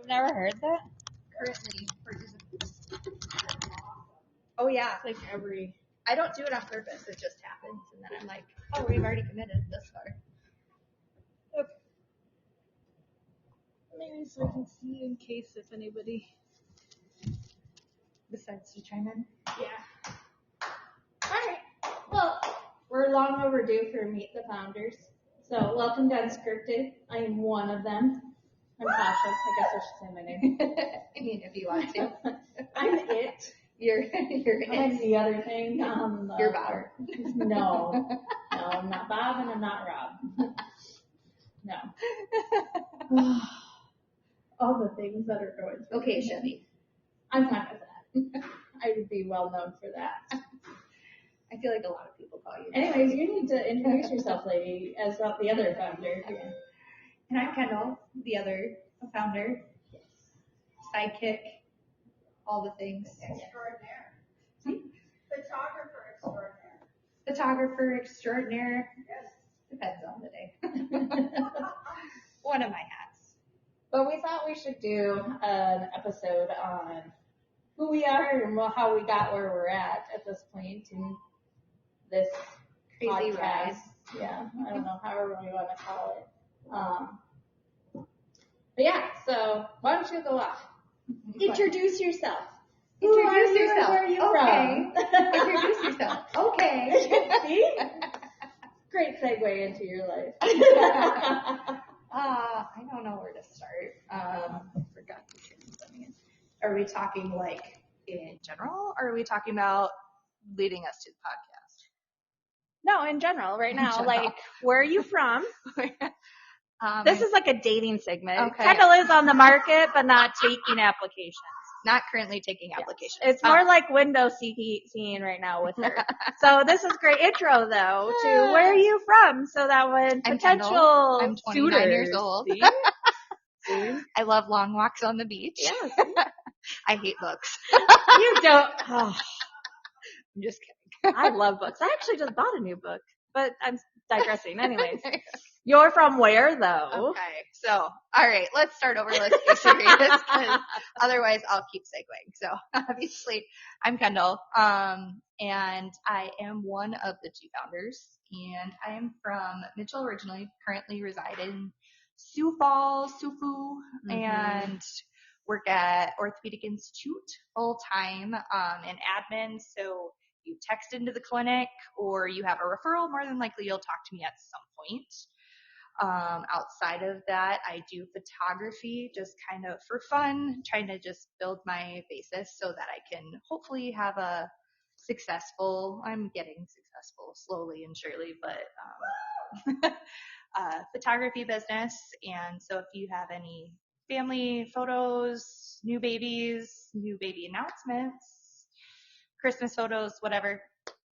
You've never heard that? Currently participants. Oh yeah. Like I don't do it on purpose. It just happens, and then I'm like, oh, we've already committed this far. Okay. Maybe so I can see in case if anybody Besides to chime in. Yeah. All right. Well, we're long overdue for Meet the Founders. So welcome to Unscripted. I am one of them. I'm Tasha. I guess I should say my name. I mean, if you want to. I'm it. You're I'm the other thing. You're Bob. No, I'm not Bob and I'm not Rob. No. All the things that are going through. Okay, Chevy. I'm fine with that. I would be well known for that. I feel like a lot of people call you. Anyways, you need to introduce yourself, lady, as well, the other founder. Yeah. And I'm Kendall, the other founder, sidekick, all the things. Extraordinaire. See? Photographer extraordinaire. Photographer extraordinaire. Yes. Depends on the day. One of my hats. But we thought we should do an episode on who we are and how we got where we're at this point in this Crazy podcast. ride. Yeah, I don't know, however we want to call it. But yeah, so why don't you go off? Introduce yourself. Introduce yourself. Where are you Okay. from? Introduce yourself. Okay. See? Great segue into your life. I don't know where to start. I forgot to turn something in. Are we talking like in general, or are we talking about leading us to the podcast? No, in general, right now. general. Like, where are you from? This I'm is like a dating segment. Okay. Kendall is on the market, but not taking applications. not currently taking applications. It's more like window seeing right now with her. So this is great intro though to where are you from, so that when I'm potential Kendall. I'm 29 suitors, years old. see? I love long walks on the beach. Yes. I hate books. You don't. Oh, I'm just kidding. I love books. I actually just bought a new book, but I'm digressing. Anyways, you're from where though? Okay, so all right, let's start over. Let's be serious, because otherwise I'll keep segueing. So obviously, I'm Kendall, and I am one of the two founders, and I am from Mitchell originally. Currently reside in Sioux Falls, Siouxfu, and work at Orthopedic Institute full time in admin. So you text into the clinic or you have a referral, more than likely you'll talk to me at some point. Outside of that, I do photography just kind of for fun, trying to just build my basis so that I can hopefully have a I'm getting successful slowly and surely, but photography business. And so if you have any family photos, new baby announcements, Christmas photos, whatever,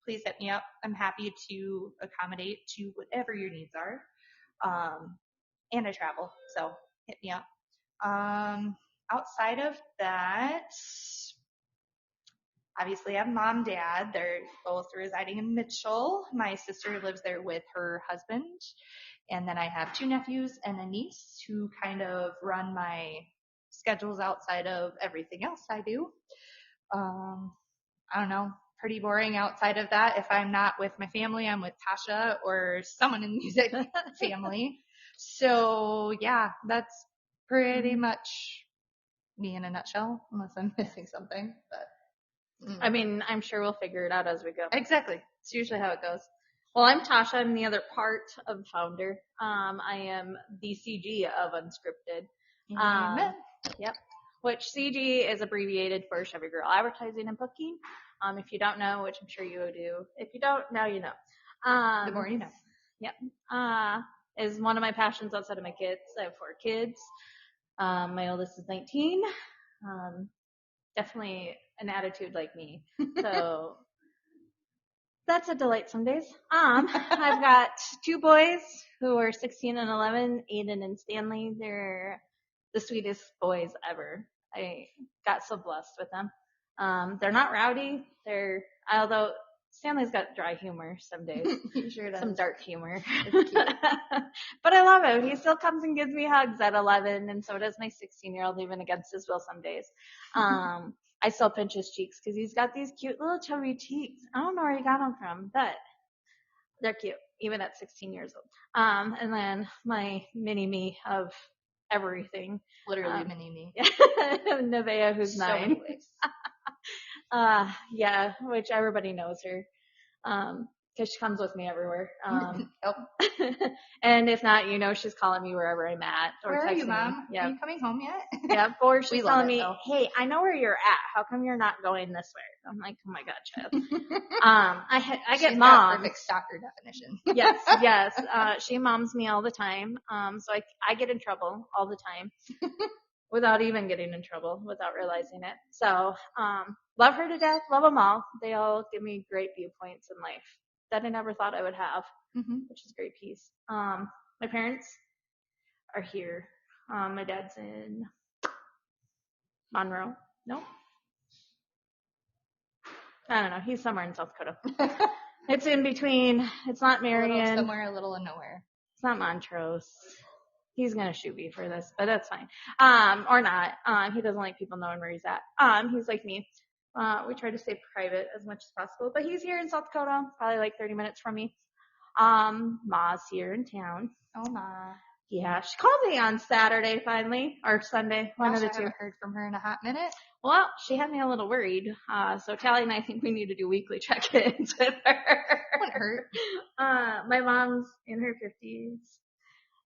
please hit me up. I'm happy to accommodate to whatever your needs are. And I travel, so hit me up. Outside of that, obviously I have mom, dad. They're both residing in Mitchell. My sister lives there with her husband. And then I have two nephews and a niece who kind of run my schedules outside of everything else I do. I don't know, pretty boring outside of that. If I'm not with my family, I'm with Tasha or someone in the music family. So yeah, that's pretty much me in a nutshell, unless I'm missing something. But I mean, I'm sure we'll figure it out as we go. exactly. It's usually how it goes. Well, I'm Tasha. I'm the other part of the founder. I am the CG of Unscripted. Amen. Yep. Which CG is abbreviated for Chevy Girl Advertising and Booking. If you don't know, which I'm sure you do. If you don't, now you know. The more you know. Yep. Is one of my passions outside of my kids. I have 4 kids. My oldest is 19. Definitely an attitude like me. So that's a delight some days. I've got 2 boys who are 16 and 11, Aiden and Stanley. They're the sweetest boys ever. I got so blessed with them. They're not rowdy. Although Stanley's got dry humor some days. He sure does. Some dark humor. It's cute. But I love him. He still comes and gives me hugs at 11, and so does my 16-year-old, even against his will some days. I still pinch his cheeks because he's got these cute little chubby cheeks. I don't know where he got them from, but they're cute, even at 16 years old. And then my mini me of everything. Literally mini me. Nevaeh, who's So 9. many ways. Yeah, which everybody knows her. Cause she comes with me everywhere. And if not, she's calling me wherever I'm at or Where are texting you, Mom? me. Yeah. Are you coming home yet? Yeah. Or she's We love telling it, me, though. hey, I know where you're at. How come you're not going this way? I'm like, oh my God, child. I get She's got moms. perfect stalker definition. Yes. She moms me all the time. So I get in trouble all the time without even getting in trouble, without realizing it. So, love her to death. Love them all. They all give me great viewpoints in life that I never thought I would have, which is great peace. My parents are here. My dad's in Monroe. No? I don't know. He's somewhere in South Dakota. It's in between. It's not Marion. Somewhere a little in nowhere. It's not Montrose. He's going to shoot me for this, but that's fine. Or not. He doesn't like people knowing where he's at. He's like me. We try to stay private as much as possible, but he's here in South Dakota, probably like 30 minutes from me. Ma's here in town. Oh, Ma. Yeah, she called me on Saturday finally, or Sunday, one of the I two. haven't heard from her in a hot minute. Well, she had me a little worried. So Tally and I think we need to do weekly check-ins with her. Wouldn't hurt. My mom's in her 50s.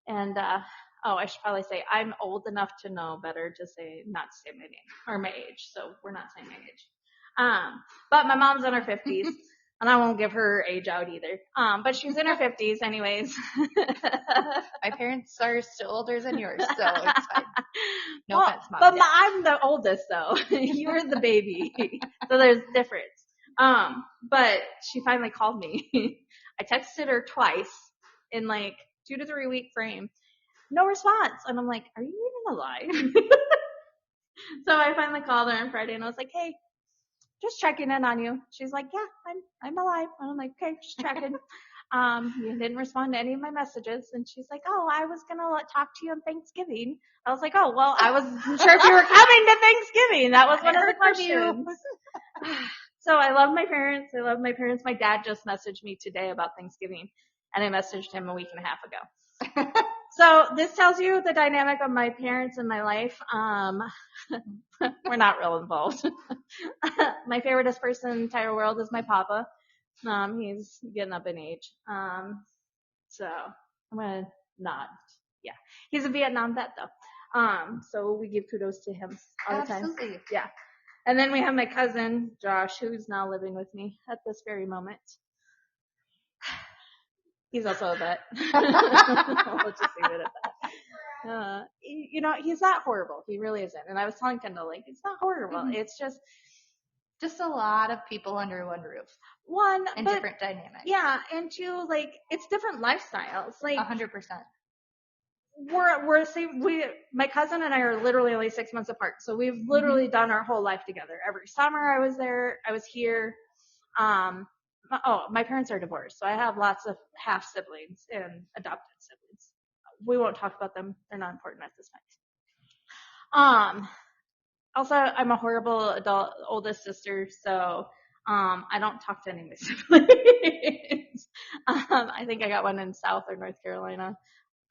And, I should probably say I'm old enough to know better to say, not to say my name or my age. So we're not saying my age. But my mom's in her 50s. And I won't give her age out either. But she's in her 50s anyways. My parents are still older than yours, so it's fine. No offense, Mom. But I'm the oldest though. You're the baby. So there's difference. But she finally called me. I texted her twice in like 2 to 3 week frame. No response. And I'm like, are you even alive? So I finally called her on Friday and I was like, hey, just checking in on you. She's like, yeah, I'm alive. And I'm like, okay, just checking. You didn't respond to any of my messages. And she's like, oh, I was going to talk to you on Thanksgiving. I was like, oh, well, I wasn't sure if you were coming to Thanksgiving. That was one of the questions. So I love my parents. My dad just messaged me today about Thanksgiving and I messaged him a week and a half ago. So this tells you the dynamic of my parents in my life. We're not real involved. My favoriteest person in the entire world is my papa. He's getting up in age. So I'm gonna nod. Yeah. He's a Vietnam vet though. So we give kudos to him all the time. Absolutely. Yeah. And then we have my cousin, Josh, who's now living with me at this very moment. He's also a vet. We'll just leave it at that. He's not horrible. He really isn't. And I was telling Kendall, like, it's not horrible. Mm-hmm. It's just a lot of people under one roof. Different dynamics. Yeah. And two, like, it's different lifestyles. Like 100%. My cousin and I are literally only 6 months apart. So we've literally done our whole life together. Every summer I was there. I was here. My parents are divorced, so I have lots of half siblings and adopted siblings. We won't talk about them. They're not important at this point. Also, I'm a horrible adult oldest sister, so I don't talk to any of my siblings. I think I got one in South or North Carolina.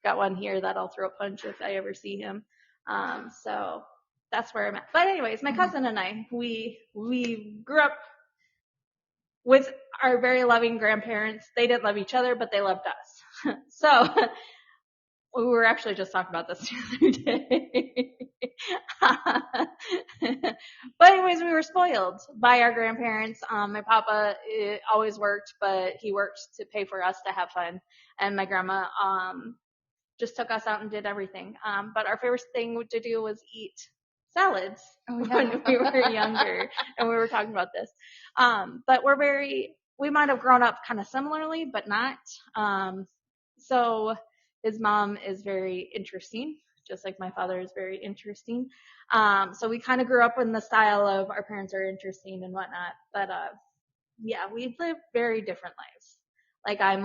Got one here that I'll throw a punch if I ever see him. So that's where I'm at. But anyways, my cousin and I, we grew up with our very loving grandparents. They didn't love each other, but they loved us. So we were actually just talking about this the other day. But anyways, we were spoiled by our grandparents. My papa always worked, but he worked to pay for us to have fun. And my grandma just took us out and did everything. But our favorite thing to do was eat salads when we were younger, and we were talking about this. But we might have grown up kind of similarly, but not. So his mom is very interesting, just like my father is very interesting. So we kind of grew up in the style of our parents are interesting and whatnot. But yeah, we live very different lives. Like I'm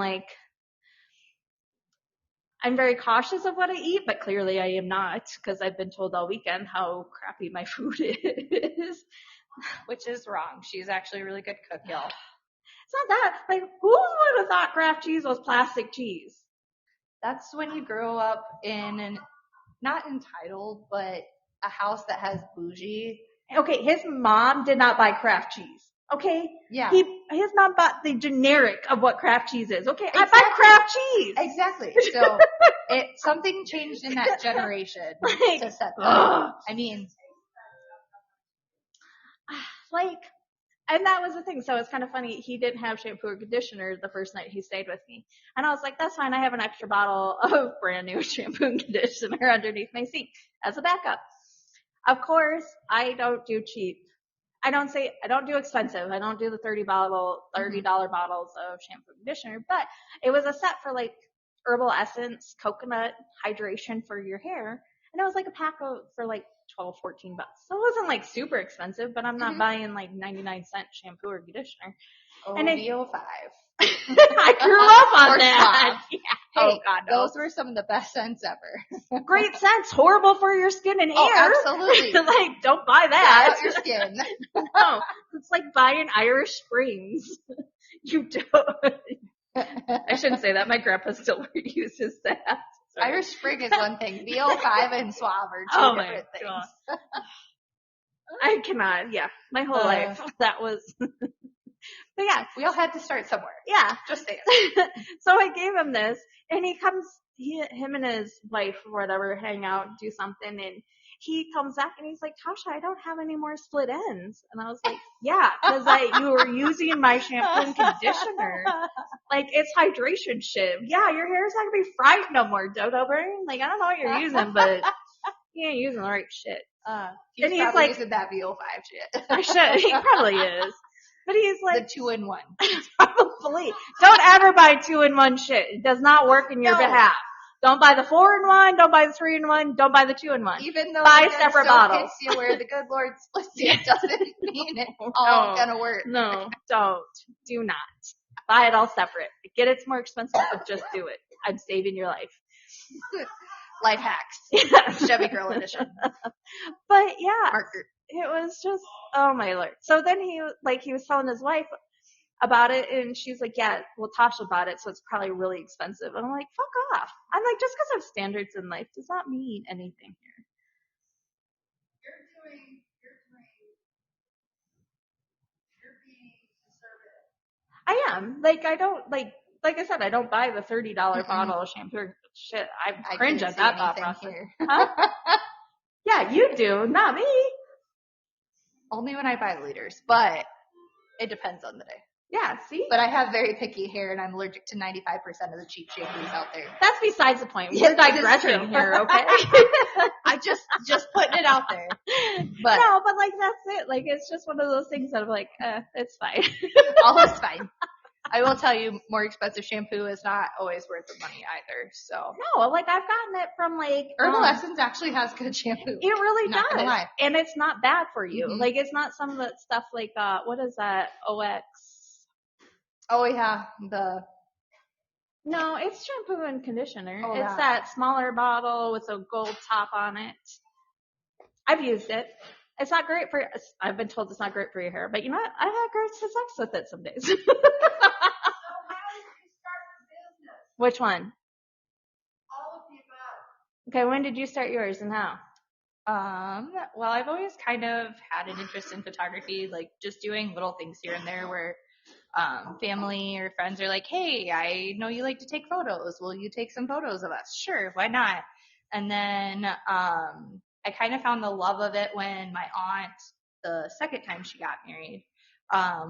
very cautious of what I eat, but clearly I am not because I've been told all weekend how crappy my food is. Which is wrong. She's actually a really good cook, y'all. It's not that. Like, who would have thought Kraft cheese was plastic cheese? That's when you grow up in an, not entitled, but a house that has bougie. Okay, his mom did not buy Kraft cheese. Okay? Yeah. His mom bought the generic of what Kraft cheese is. Okay? I Exactly. buy Kraft cheese. Exactly. So something changed in that generation Like, to set that. ugh. I mean, Like, and that was the thing. So it's kind of funny. He didn't have shampoo or conditioner the first night he stayed with me. And I was like, that's fine. I have an extra bottle of brand new shampoo and conditioner underneath my sink as a backup. Of course, I don't do cheap. I don't do expensive. I don't do the $30 bottles of shampoo and conditioner, but it was a set for like herbal essence, coconut hydration for your hair. And it was like a pack for like 12, 14 bucks. So it wasn't like super expensive, but I'm not buying like 99-cent shampoo or conditioner. And OVO5. I grew up on Or that. Suave. Yeah. Hey, Oh God, no. those were some of the best scents ever. Great scents, horrible for your skin and hair. Oh, absolutely. Like, don't buy Dry that. out your skin. No, it's like buying Irish Springs. You don't. I shouldn't say that. My grandpa still uses that. Sorry. Irish Spring is one thing. VO5 and Suave are two different things. God. I cannot. Yeah, my whole life that was. But yeah, we all had to start somewhere. Yeah, just saying. So I gave him this, and him and his wife or whatever hang out, do something, and he comes back and he's like, Tasha, I don't have any more split ends. And I was like, yeah, because you were using my shampoo and conditioner. Like, it's hydration shit. Yeah, your hair's not gonna be fried no more, Dodo Brain. Like, I don't know what you're using, but you ain't using the right shit. He's and he's probably like, using that VO5 shit. I should. He probably is. But he's like, the 2-in-1. Probably. Don't ever buy 2-in-1 shit. It does not work in your behalf. Don't buy the 4-in-1. Don't buy the 3-in-1. Don't buy the 2-in-1. Even though buy separate bottles. Hits you where the good Lord splits you, it doesn't mean it's all gonna work. No, don't. Do not. Buy it all separate. Get it's more expensive, but just do it. I'm saving your life. Life hacks. Chevy Girl edition. But yeah. Marker. It was just, oh my Lord. So then he was telling his wife about it, and she's like, yeah, well, Tasha bought it, so it's probably really expensive. And I'm like, fuck off. I'm like, just because I have standards in life does not mean anything here. You're being conservative. I am. Like, I don't, like I said, I don't buy the $30 bottle of shampoo. Shit, I cringe at that thought process. Huh? Yeah, you do, not me. Only when I buy liters, but it depends on the day. Yeah, see? But I have very picky hair, and I'm allergic to 95% of the cheap shampoos out there. That's besides the point. Yeah, We're digressing here, okay? I just putting it out there. But no, but like that's it. Like it's just one of those things that I'm like, it's fine. All is fine. I will tell you, more expensive shampoo is not always worth the money either. So no, like I've gotten it from like Herbal Essence actually has good shampoo. It really Not does, gonna lie. and it's not bad for you. Mm-hmm. Like it's not some of that stuff like what is that OX? Oh yeah, No, it's shampoo and conditioner. Oh, it's yeah. that smaller bottle with a gold top on it. I've used it. It's not great for. I've been told it's not great for your hair, but you know what? I've had great sex with it some days. So how did you start the business? Which one? All of the above. Okay, when did you start yours and how? well, I've always kind of had an interest in photography, like just doing little things here and there where family or friends are like, hey, I know you like to take photos. Will you take some photos of us? Sure, why not? And then I kind of found the love of it when my aunt, the second time she got married,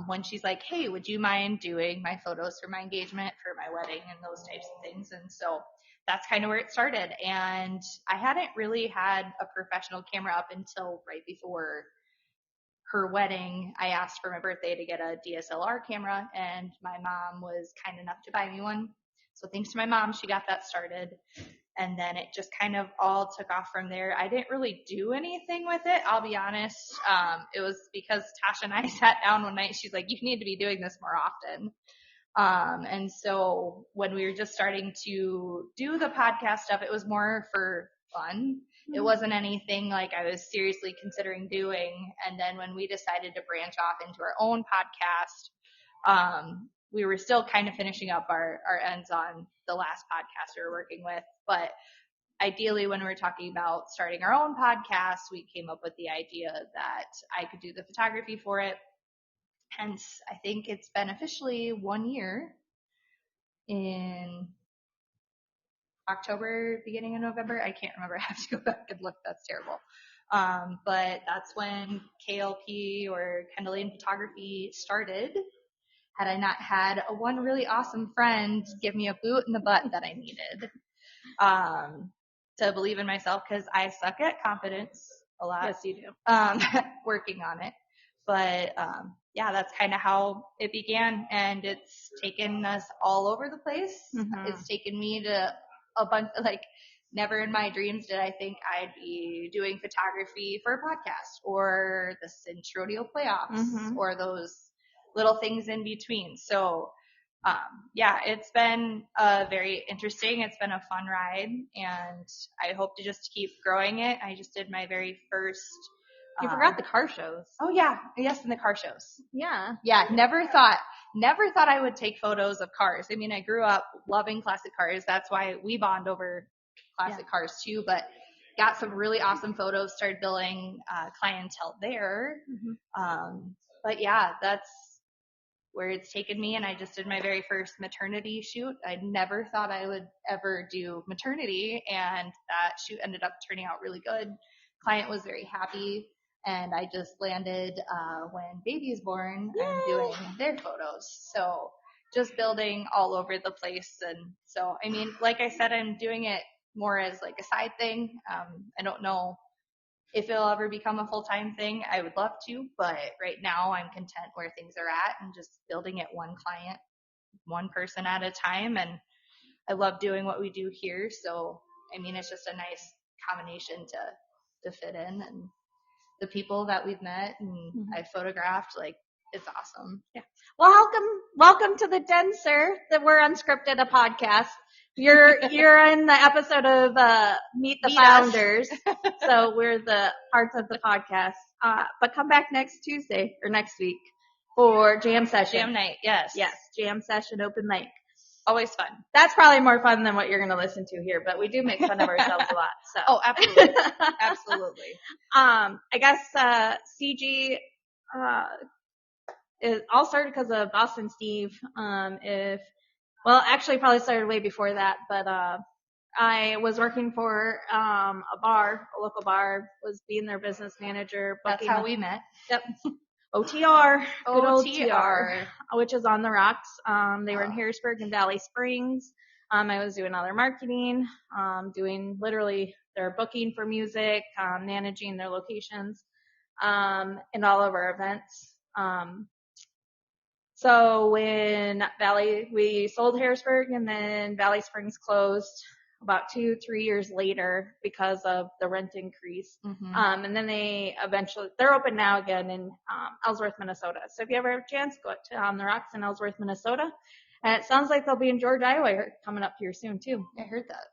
when she's like, hey, would you mind doing my photos for my engagement, for my wedding, and those types of things. And so that's kind of where it started. And I hadn't really had a professional camera up until right before her wedding. I asked for my birthday to get a DSLR camera, and my mom was kind enough to buy me one. So thanks to my mom, she got that started. And then it just kind of all took off from there. I didn't really do anything with it, I'll be honest. It was because Tasha and I sat down one night. She's like, you need to be doing this more often. And so when we were just starting to do the podcast stuff, it was more for fun. It wasn't anything like I was seriously considering doing. And then when we decided to branch off into our own podcast, we were still kind of finishing up our ends on the last podcast we were working with. But ideally, when we were talking about starting our own podcast, we came up with the idea that I could do the photography for it. Hence, I think it's been officially 1 year in October, beginning of November. I can't remember. I have to go back and look. That's terrible. But that's when KLP or Kendall Lane Photography started. Had I not had one really awesome friend give me a boot in the butt that I needed to believe in myself, because I suck at confidence a lot. Yes, you do. Working on it. But yeah, that's kind of how it began, and it's taken us all over the place. Mhm. It's taken me to a bunch, like, never in my dreams did I think I'd be doing photography for a podcast or the Cinch Rodeo playoffs Mhm. or those little things in between. So yeah, it's been very interesting. It's been a fun ride, and I hope to just keep growing it. I just did my very first. You forgot the car shows. Oh yeah, yes, in the car shows. Yeah. Yeah, never thought I would take photos of cars. I mean, I grew up loving classic cars. That's why we bond over classic cars too. But got some really awesome photos. Started building clientele there. Mm-hmm. But yeah, that's where it's taken me. And I just did my very first maternity shoot. I never thought I would ever do maternity, and that shoot ended up turning out really good. Client was very happy. And I just landed when baby is born. Yay! I'm doing their photos. So just building all over the place. And so, I mean, like I said, I'm doing it more as like a side thing. I don't know if it'll ever become a full-time thing. I would love to, but right now I'm content where things are at and just building it one client, one person at a time. And I love doing what we do here. So, I mean, it's just a nice combination to fit in, and the people that we've met and I photographed, like, it's awesome. Yeah. Well, welcome to the Denser, that we're unscripted, a podcast. You're in the episode of Meet the Founders, so we're the parts of the podcast. But come back next Tuesday or next week for jam session. Jam night, yes. Yes, jam session, open mic. Always fun. That's probably more fun than what you're going to listen to here, but we do make fun of ourselves a lot. So. Oh, absolutely. Absolutely. I guess CG is all started because of Boston Steve. Actually probably started way before that, but I was working for a local bar, was being their business manager. That's how we met. Yep. OTR. Good old OTR. TR, which is on the rocks. They were in Harrisburg and Valley Springs. I was doing all their marketing, doing literally their booking for music, managing their locations, and all of our events. So when we sold Harrisburg, and then Valley Springs closed about 2-3 years later because of the rent increase. Mm-hmm. And then they're open now again in Ellsworth, Minnesota. So if you ever have a chance, go to On the Rocks in Ellsworth, Minnesota. And it sounds like they'll be in George, Iowa coming up here soon too. I heard that.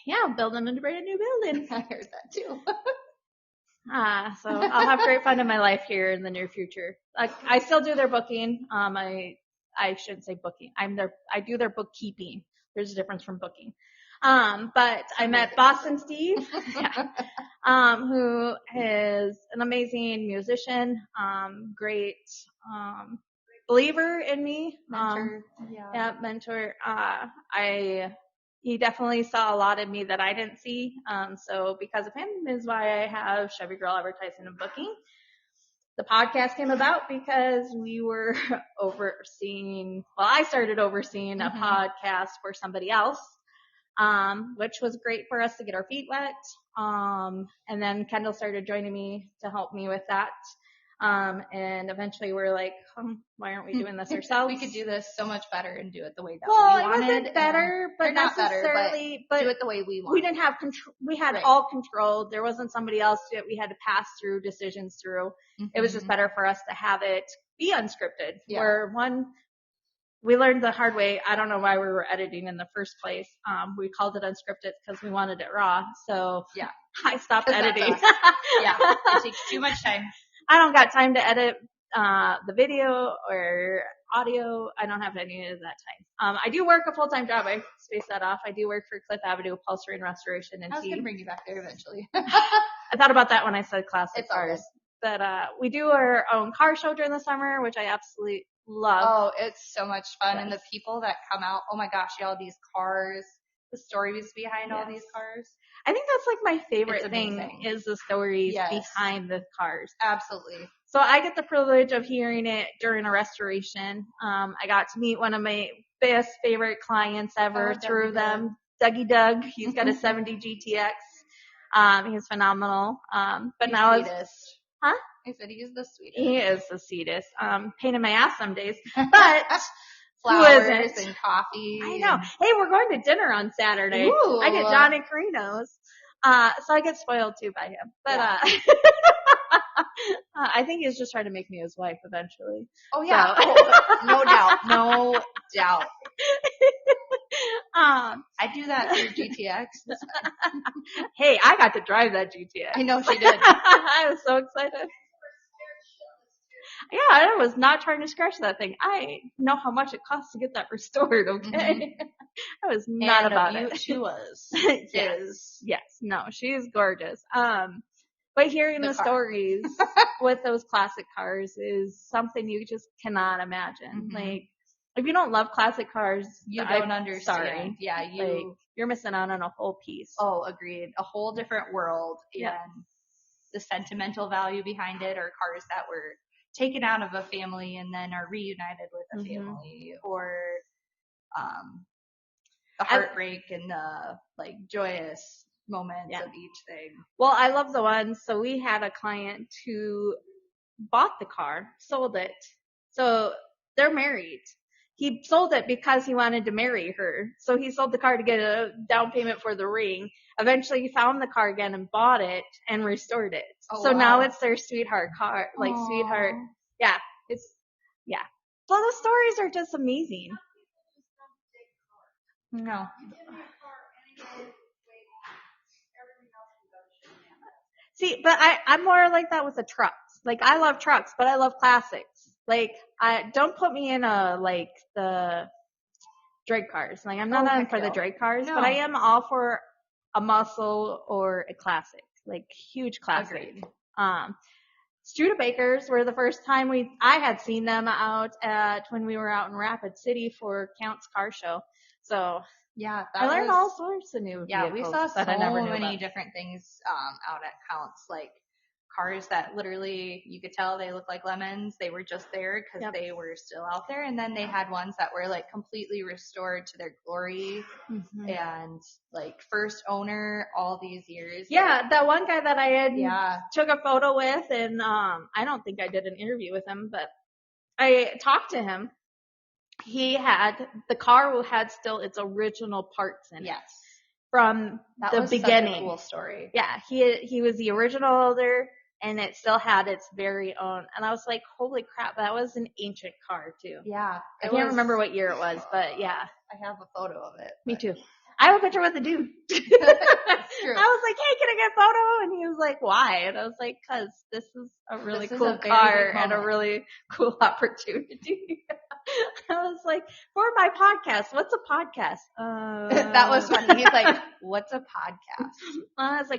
Yeah, building a brand new building. I heard that too. So I'll have great fun in my life here in the near future. I still do their booking. I shouldn't say booking. I do their bookkeeping. There's a difference from booking. But I met Boston Steve, who is an amazing musician, great, believer in me. Mentor. Mentor. He definitely saw a lot in me that I didn't see. So because of him is why I have Chevy Girl Advertising and Booking. The podcast came about because we were I started overseeing a podcast for somebody else. Which was great for us to get our feet wet. And then Kendall started joining me to help me with that. And eventually we're like, why aren't we doing this ourselves? We could do this so much better and do it the way that well, we it wanted. wasn't better, but or not better, necessarily, but do it the way we wanted. we didn't have control. We had Right. all control. There wasn't somebody else that we had to pass through decisions through. It was just better for us to have it be unscripted. Yeah. Where we learned the hard way. I don't know why we were editing in the first place. We called it unscripted because we wanted it raw. So Yeah. I stopped 'Cause that's editing. us. Yeah, it takes too much time. I don't got time to edit the video or audio. I don't have any of that time. I do work a full-time job. I space that off. I do work for Cliff Avenue Upholstery and Restoration and I was Tea. gonna bring you back there eventually. I thought about that when I said classic It's all cars. But we do our own car show during the summer, which I absolutely love. Oh, it's so much fun. Yes. And the people that come out, oh my gosh, all these cars, the stories behind all Yes. these cars. I think that's like my favorite It's thing amazing. is the stories Yes. behind the cars. Absolutely. So I get the privilege of hearing it during a restoration. I got to meet one of my best favorite clients ever Oh, through Dougie them, Dougie Doug. He's got a 70 GTX. He's phenomenal. But He's now it's, sweetest. Huh? I said he's the sweetest. he is the sweetest. Pain in my ass some days, but Flowers isn't? and coffee. I know. Hey, we're going to dinner on Saturday. Ooh. I get Johnny Carino's. So I get spoiled too by him. But, Yeah. I think he's just trying to make me his wife eventually. Oh yeah. So- Oh, no doubt. No doubt. Um, I do that through GTX. hey, I got to drive that GTX. I know she did. I was so excited. Yeah, I was not trying to scratch that thing. I know how much it costs to get that restored, okay? I was not And about you, it. She was. yes. No, she's gorgeous. But hearing The the car. stories with those classic cars is something you just cannot imagine. Mhm. Like, if you don't love classic cars, You I'm don't understand. Sorry. Yeah, Like, you're missing out on a whole piece. Oh, agreed. A whole different world. Yeah. And the sentimental value behind it, or cars that were taken out of a family and then are reunited with a Mhm. family, or the heartbreak and the like joyous moments Yeah. of each thing. Well, I love the ones. So we had a client who bought the car, sold it. So they're married. He sold it because he wanted to marry her. So he sold the car to get a down payment for the ring. Eventually he found the car again and bought it and restored it. Oh, so wow. now it's their sweetheart car, like Aw. sweetheart. Yeah. Yeah. Well, the stories are just amazing. No. See, but I'm more like that with the trucks. Like, I love trucks, but I love classics. Like, don't put me in the drag cars. Like, I'm not Oh, on heck for the no. drag cars, No. but I am all for a muscle or a classic. Like, huge classic. Agreed. Studebakers were the first time I had seen them out when we were out in Rapid City for Count's car show. So Yeah, that I learned was, all sorts of new Yeah, we vehicles saw so that I never knew many about. different things out at Counts, like cars that literally you could tell they looked like lemons. They were just there because Yep. they were still out there, and then they had ones that were like completely restored to their glory Mhm. and like first owner all these years. Yeah, that one guy that I had Yeah. took a photo with, and I don't think I did an interview with him, but I talked to him. The car had still its original parts in it Yes. from That the was beginning. such a cool story. Yeah, he was the original owner, and it still had its very own. And I was like, holy crap, that was an ancient car too. Yeah. I can't remember what year it was, but yeah, I have a photo of it. me too. I have a picture with the dude. It's true. I was like, hey, can I get a photo? And he was like, why? And I was like, cause this is a really This is cool a very car big and a moment. really cool opportunity. I was like, for my podcast, what's a podcast? That was funny. He's like, what's a podcast? I was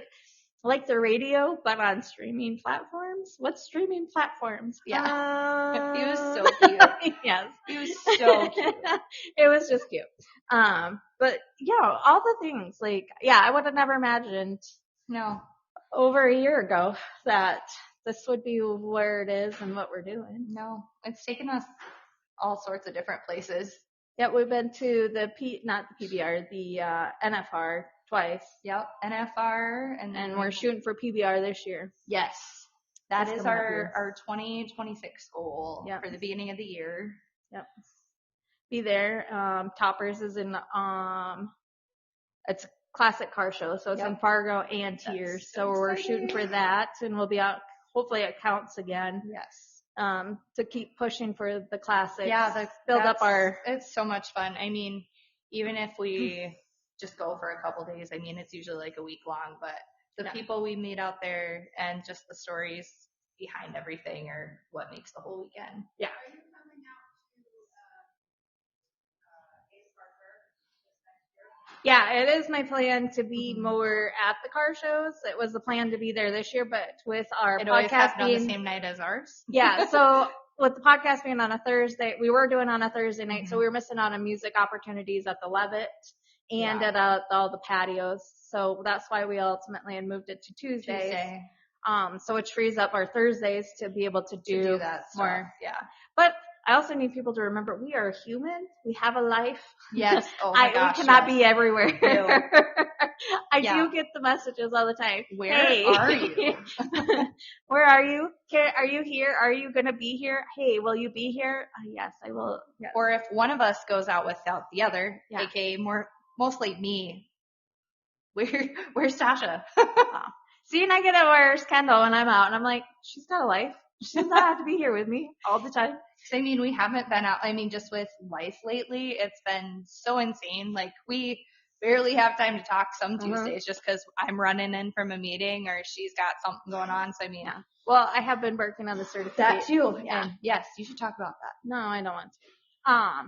like the radio, but on streaming platforms? What streaming platforms? Yeah. He was so cute. Yes. He was so cute. It was just cute. But yeah, all the things, like, yeah, I would have never imagined No. over a year ago that this would be where it is and what we're doing. No. It's taken us all sorts of different places. Yeah, we've been to not the PBR, the NFR twice, Yep. NFR and then and we're shooting for PBR this year. Yes. That Just is coming up here. our 2026 goal Yep. for the beginning of the year. Yep. Be there. Toppers is in it's a classic car show, so it's in Fargo and Tiers. That's so So we're exciting. shooting for that, and we'll be out. Hopefully it counts again. Yes. To keep pushing for the classics. Yeah, build up our. It's so much fun. I mean, even if we just go for a couple days, I mean, it's usually like a week long, but the people we meet out there and just the stories behind everything are what makes the whole weekend. Yeah. Are you coming out to Ace Parker this next year? Yeah, it is my plan to be more at the car shows. It was the plan to be there this year, but with our It always podcast happened on being the same night as ours. yeah, so with the podcast being on a Thursday, we were doing on a Thursday night, so we were missing out on music opportunities at the Levitt and at all the patios. So that's why we ultimately had moved it to Tuesdays. So which frees up our Thursdays to be able to do that more. stuff. Yeah. But I also need people to remember we are human. We have a life. Yes. Oh my gosh. We cannot be everywhere. No. I do get the messages all the time. Where hey, are you? Where are you? Are you here? Are you going to be here? Hey, will you be here? Yes, I will. Yes. Or if one of us goes out without the other, Yeah. aka mostly me, where's Tasha? See, and I get it where's Kendall when I'm out, and I'm like, she's got a life. She does not have to be here with me all the time. I mean, we haven't been out. I mean, just with life lately, it's been so insane. Like, we barely have time to talk some Tuesdays just because I'm running in from a meeting or she's got something going on. So, I mean, Well, I have been working on the certificate. that too. Yeah. And yes, you should talk about that. No, I don't want to.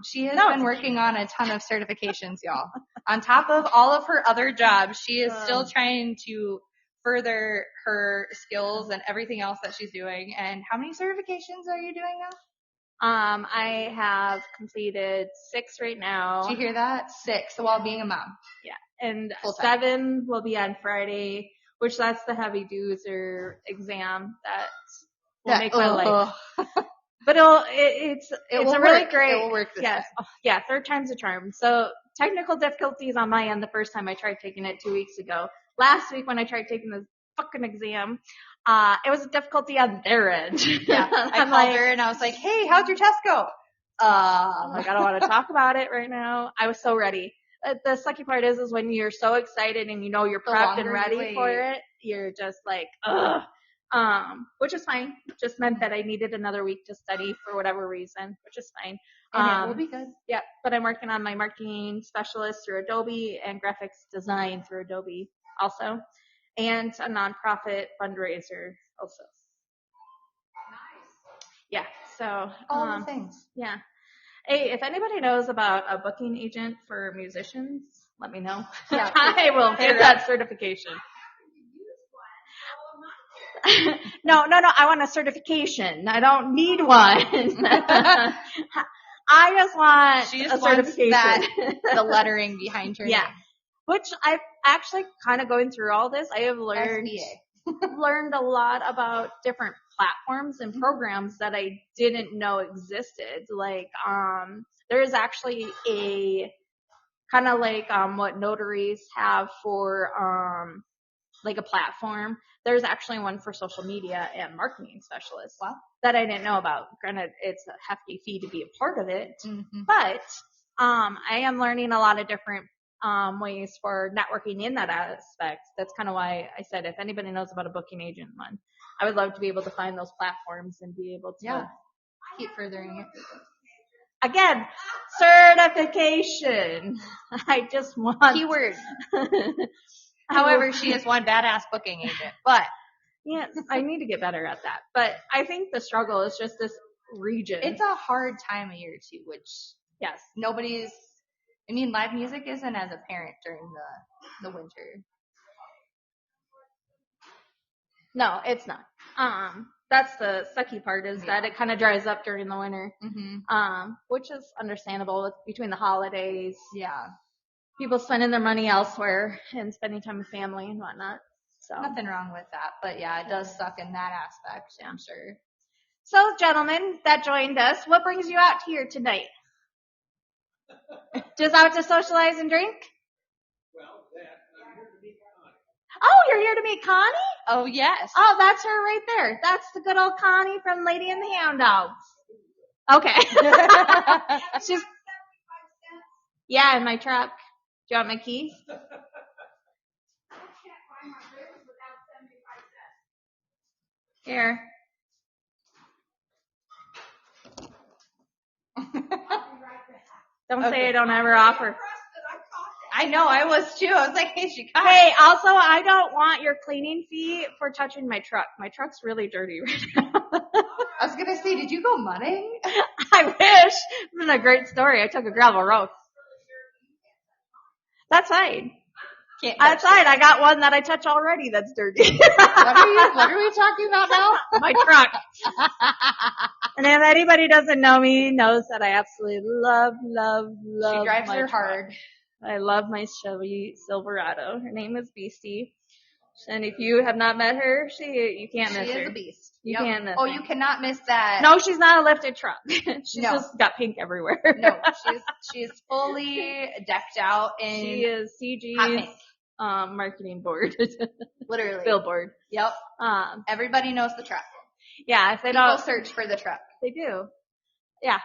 She has been working on a ton of certifications, y'all. On top of all of her other jobs, she is still trying to further her skills and everything else that she's doing. And how many certifications are you doing now? I have completed 6 right now. Did you hear that? 6 while being a mom. Yeah. And Full-time. 7 will be on Friday, which that's the heavy duzer exam that will make my life. But it's a really great. It will work this time. Yeah, third time's a charm. So technical difficulties on my end the first time I tried taking it 2 weeks ago. Last week when I tried taking the fucking exam, it was a difficulty on their end. Yeah, I called her and I was like, "Hey, how'd your test go?" I'm like, I don't want to talk about it right now. I was so ready. The sucky part is when you're so excited and you know you're prepped and ready for it, you're just like, ugh. Which is fine. Just meant that I needed another week to study for whatever reason, which is fine. And it will be good. Yeah, but I'm working on my marketing specialist through Adobe and graphics design through Adobe also, and a nonprofit fundraiser also. Yeah, so All the things. Yeah. Hey, if anybody knows about a booking agent for musicians, let me know. Yeah. I will get that certification. No, I want a certification. I don't need one. I just want She just a wants certification. the lettering behind her Yeah. name. Which I've actually kind of going through all this, I have learned a lot about different platforms and programs that I didn't know existed. Like, there is actually a kind of like what notaries have for like a platform. There's actually one for social media and marketing specialists that I didn't know about. Granted, it's a hefty fee to be a part of it, but I am learning a lot of different ways for networking in that aspect. That's kind of why I said if anybody knows about a booking agent one, I would love to be able to find those platforms and be able to keep furthering it. Again, certification. I just want Keyword. However, she is one badass booking agent, but yeah, I need to get better at that. But I think the struggle is just this region. It's a hard time of year too, which yes, I mean, live music isn't as apparent during the winter. No, it's not. That's the sucky part is that it kind of dries up during the winter. Which is understandable between the holidays. Yeah. People spending their money elsewhere and spending time with family and whatnot. So nothing wrong with that, but yeah, it does suck in that aspect, I'm sure. So, gentlemen that joined us, what brings you out here tonight? Just out to socialize and drink? Well, I'm here to meet Oh, you're here to meet Connie? Oh, yes. Oh, that's her right there. That's the good old Connie from Lady and the Hound Dogs. Okay. She's, yeah, in my truck. Do you want my keys? Here. Don't say I don't ever offer. I know, I was too. I was like, hey, she got Hey, also, I don't want your cleaning fee for touching my truck. My truck's really dirty right now. I was going to say, did you go mudding? I wish. It's been a great story. I took a gravel road. That's fine. Can't That's fine. I got one that I touch already that's dirty. What are we talking about now? My truck. And if anybody doesn't know me, knows that I absolutely love She drives my her truck. hard. I love my Chevy Silverado. Her name is Beastie. And if you have not met her, you can't miss She her. is a beast. You Yep. can't miss Oh, her. you cannot miss that. No, she's not a lifted truck. She's No. just got pink everywhere. No, she's fully decked out in She is hot CG's pink. Marketing board. Literally. Billboard. Yep. Um, Everybody knows the truck. yeah, if they People don't, search for the truck. they do. Yeah.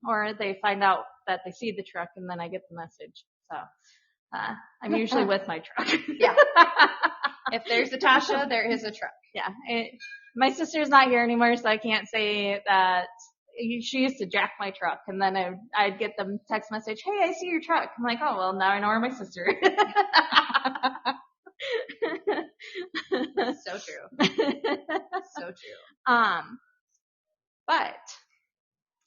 Or they find out that they see the truck and then I get the message. So, I'm usually with my truck. Yeah. If there's a Tasha, there is a truck. Yeah. My sister's not here anymore, so I can't say that. She used to jack my truck, and then I'd get the text message, "Hey, I see your truck." I'm like, "Oh, well, now I know where my sister is." So true. So true. But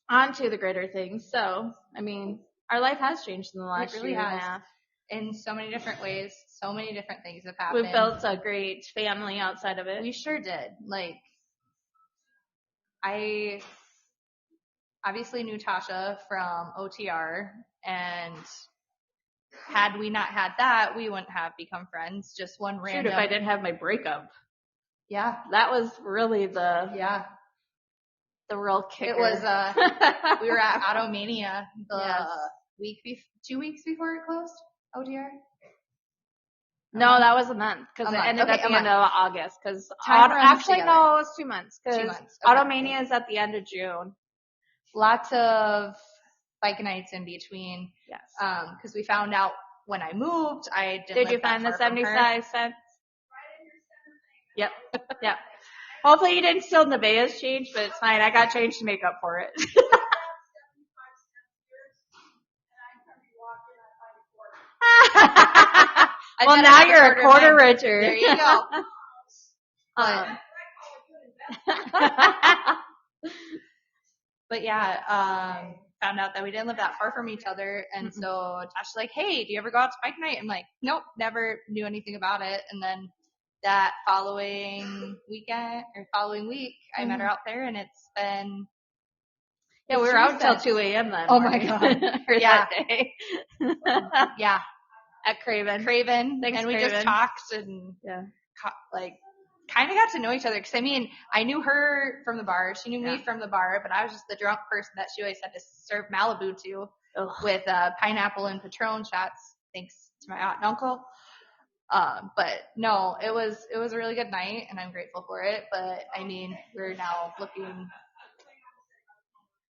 on to the greater things. So, I mean, our life has changed in the last really year and a has. half. In so many different ways, so many different things have happened. We've built a great family outside of it. We sure did. Like, I obviously knew Tasha from OTR, and had we not had that, we wouldn't have become friends. Just one Shoot, random. if I didn't have my breakup. Yeah. That was really the real kicker. It was, we were at Automania the Yes. 2 weeks before it closed, OTR. No, that was a month because A it month. ended Okay, at the a end month. of August. Because Time runs actually, together. no, it was 2 months. 2 Because months. Okay. Automania is at the end of June. Lots of bike nights in between. Yes. Because we found out when I moved, I didn't Did live you that find the far from her. 75 cents? Yep. Yep. Hopefully you didn't steal Nevaeh's change, but it's fine. I got change to make up for it. Well, now you're a quarter richer. There you go. But yeah, found out that we didn't live that far from each other, and so Tasha's like, "Hey, do you ever go out to bike night?" I'm like, "Nope, never knew anything about it." And then that following week, I met her out there, and it's been. Yeah, we were out until 2 a.m. that Oh my morning. God. Or Yeah. that day. Yeah, At Craven. Thanks, and we just Craven. talked and kind of got to know each other. Because I mean, I knew her from the bar, she knew me from the bar, but I was just the drunk person that she always had to serve Malibu to with pineapple and Patron shots. Thanks to my aunt and uncle. But no, it was a really good night, and I'm grateful for it. But I mean, we're now looking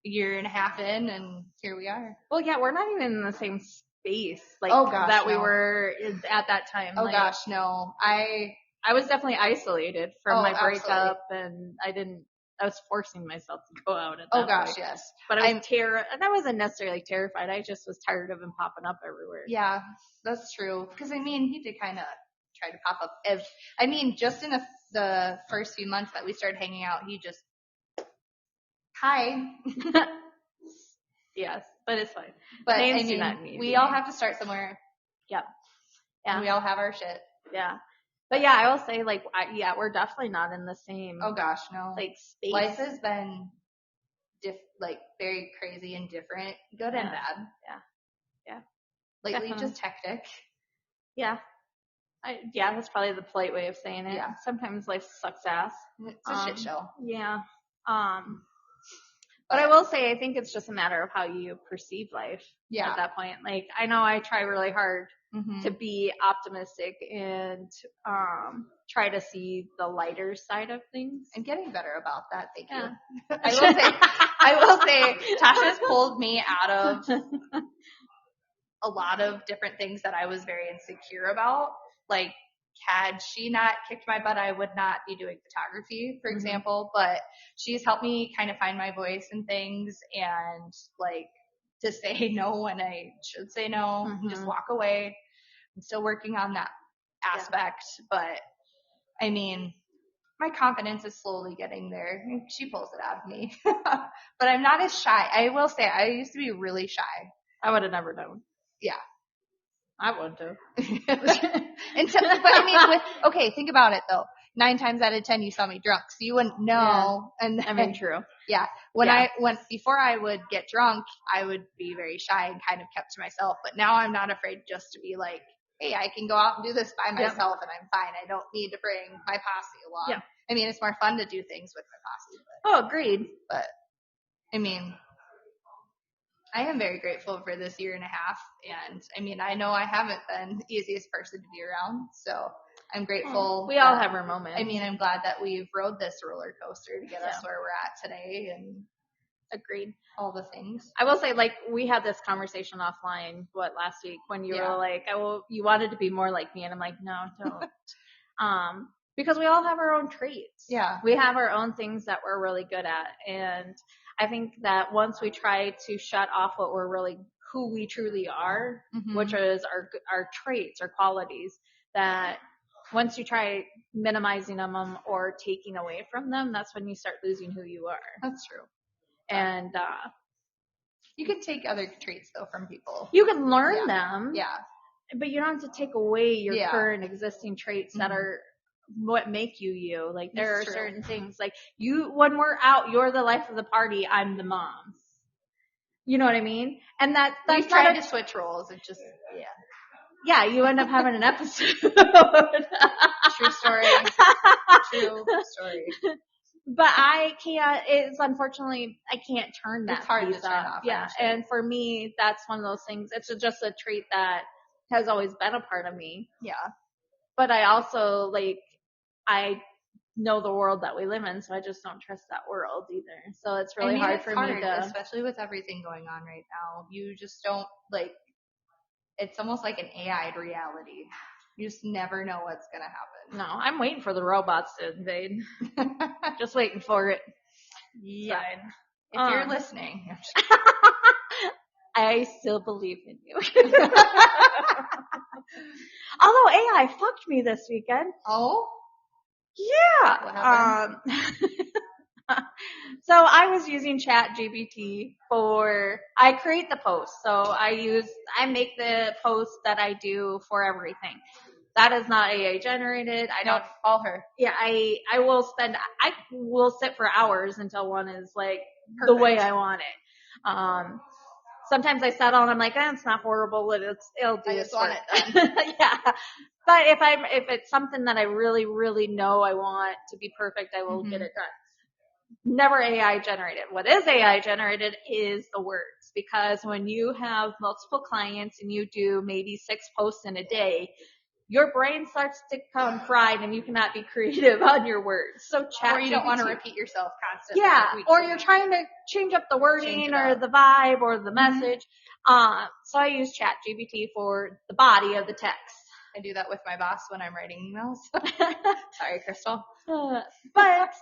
a year and a half in, and here we are. Well, yeah, we're not even in the same space Oh, gosh, that we no. were at that time. Oh Like, gosh, no, I was definitely isolated from my absolutely. breakup, and I was forcing myself to go out at that Oh gosh, point. yes. But I was and I wasn't necessarily terrified. I just was tired of him popping up everywhere. Yeah, that's true. Because I mean, he did kind of try to pop up. Just in the first few months that we started hanging out, he just, hi. Yes, but it's fine. But Names I do mean, not need we to all be have to start somewhere. Yep. And Yeah. we all have our shit. Yeah. But yeah, I will say we're definitely not in the same Oh gosh, no. space. Life has been very crazy and different, good and bad. Yeah. Lately, Definitely. just hectic. Yeah. That's probably the polite way of saying it. Yeah. Sometimes life sucks ass. It's a shit show. Yeah. But I will say, I think it's just a matter of how you perceive life Yeah. at that point. Like, I know I try really hard Mhm. to be optimistic and try to see the lighter side of things. I'm getting better about that. Thank you. Yeah. I will say, Tasha's pulled me out of a lot of different things that I was very insecure about. Like, had she not kicked my butt, I would not be doing photography, for example. But she's helped me kind of find my voice in things and like to say no when I should say no, and just walk away. I'm still working on that aspect, but I mean, my confidence is slowly getting there. She pulls it out of me, but I'm not as shy. I will say I used to be really shy. I would have never known. Yeah. I would have. But I mean, okay, think about it though. 9 times out of 10, you saw me drunk, so you wouldn't know. Yeah. And I mean, true. Yeah. Before I would get drunk, I would be very shy and kind of kept to myself. But now I'm not afraid just to be like, hey, I can go out and do this by myself and I'm fine. I don't need to bring my posse along. Yeah. I mean, it's more fun to do things with my posse. Oh, agreed. But I mean, I am very grateful for this year and a half. And I mean, I know I haven't been the easiest person to be around. So I'm grateful. We all have our moments. I mean, I'm glad that we've rode this roller coaster to get us where we're at today and agreed. All the things. I will say, like, we had this conversation offline, last week when you were like, you wanted to be more like me. And I'm like, no, don't. Because we all have our own traits. Yeah. We have our own things that we're really good at. And I think that once we try to shut off who we truly are, which is our traits, our qualities, that once you try minimizing them or taking away from them, that's when you start losing who you are. That's true. And you can take other traits though from people. You can learn them. Yeah. But you don't have to take away your current existing traits that are what make you. Like there are certain things like when we're out, you're the life of the party, I'm the mom. You know what I mean? And that's we've tried to switch roles. It just yeah, you end up having an episode. True story. True story. But unfortunately, I can't turn that. It's hard piece to turn off. Yeah. And for me, that's one of those things. It's just a trait that has always been a part of me. Yeah. But I also, I know the world that we live in, so I just don't trust that world either. So it's really hard for me to. Especially with everything going on right now. You just don't, it's almost like an AI reality. You just never know what's going to happen. No, I'm waiting for the robots to invade. Just waiting for it. Yeah. If you're listening. I still believe in you. Although AI fucked me this weekend. Oh? Yeah. What happened? So I was using ChatGPT I create the post. So I make the post that I do for everything. That is not AI generated. I don't call her. Yeah, I will sit for hours until one is the way I want it. Sometimes I settle and I'm like, it's not horrible. It'll do I just want it done. Yeah. But if it's something that I really, really know I want to be perfect, I will get it done. Never AI generated. What is AI generated is the words, because when you have multiple clients and you do maybe 6 posts in a day, your brain starts to become fried and you cannot be creative on your words. So Or you don't want to repeat yourself constantly. Yeah. Or you're trying to change up the wording or the vibe or the message. So I use ChatGPT for the body of the text. I do that with my boss when I'm writing emails. Sorry, Crystal. But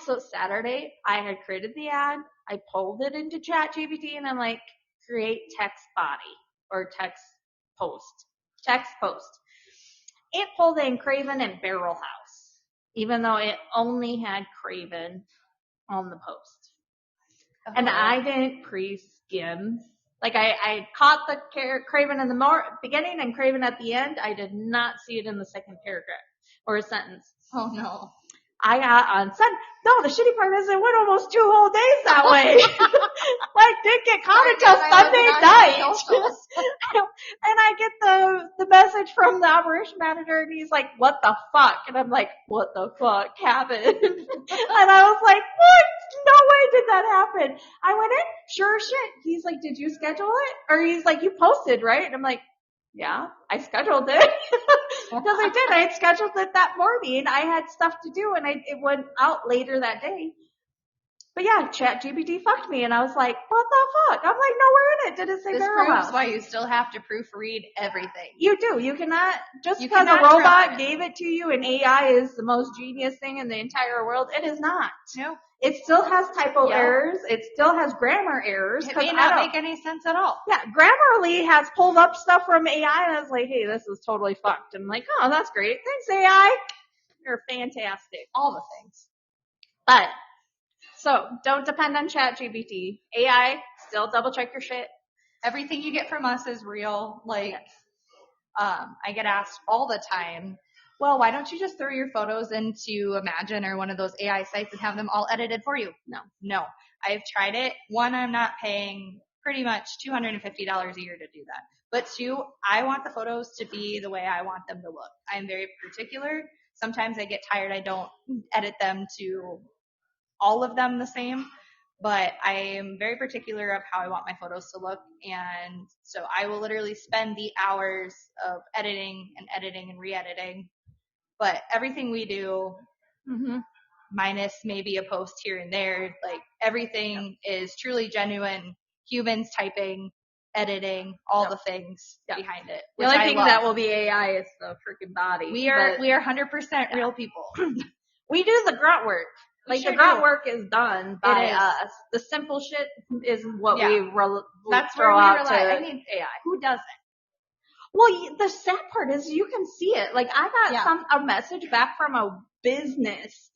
so Saturday I had created the ad. I pulled it into ChatGPT and I'm like, create text body or text post. It pulled in Craven and Barrel House, even though it only had Craven on the post. Oh. And I didn't pre-skim. I caught the Craven in the beginning and Craven at the end. I did not see it in the second paragraph or a sentence. Oh no. I got on Sunday. No, the shitty part is it went almost 2 whole days that way. Didn't get caught until Sunday night. And I get the message from the operation manager and he's like, what the fuck? And I'm like, what the fuck happened? And I was like, what? No way did that happen. I went in, sure as shit. He's like, did you schedule it? Or he's like, you posted, right? And I'm like, Yeah, I scheduled it. Because I did. I had scheduled it that morning. I had stuff to do, and it went out later that day. But yeah, ChatGPT fucked me, and I was like, what the fuck? I'm like, nowhere in it did it say This Barrel proves House. why you still have to proofread everything. You do. You cannot, just You because a cannot robot trust it. gave it to you and AI is the most genius thing in the entire world, it is not. No, It still has typo Yep. errors. It still has grammar errors. it 'cause may I not don't- make any sense at all. Yeah, Grammarly has pulled up stuff from AI and I was like, hey, this is totally fucked. I'm like, oh, that's great. Thanks, AI. You're fantastic. All the things. But, so, don't depend on ChatGPT. AI, still double check your shit. Everything you get from us is real. Like, I get asked all the time, well, why don't you just throw your photos into Imagine or one of those AI sites and have them all edited for you? No. I've tried it. One, I'm not paying pretty much $250 a year to do that. But two, I want the photos to be the way I want them to look. I'm very particular. Sometimes I get tired. I don't edit them to all of them the same. But I am very particular of how I want my photos to look. And so I will literally spend the hours of editing and re-editing. But everything we do, minus maybe a post here and there, like everything is truly genuine. Humans typing, editing, all the things behind it. The only thing that will be AI is the freaking body. We are 100% real people. We do the grunt work. Like sure the grunt do. work is done by It is. us. The simple shit is what Yeah. we That's throw where we out rely. to I mean, AI. who doesn't? Well, the sad part is you can see it. Like I Yeah. got a message back from a business.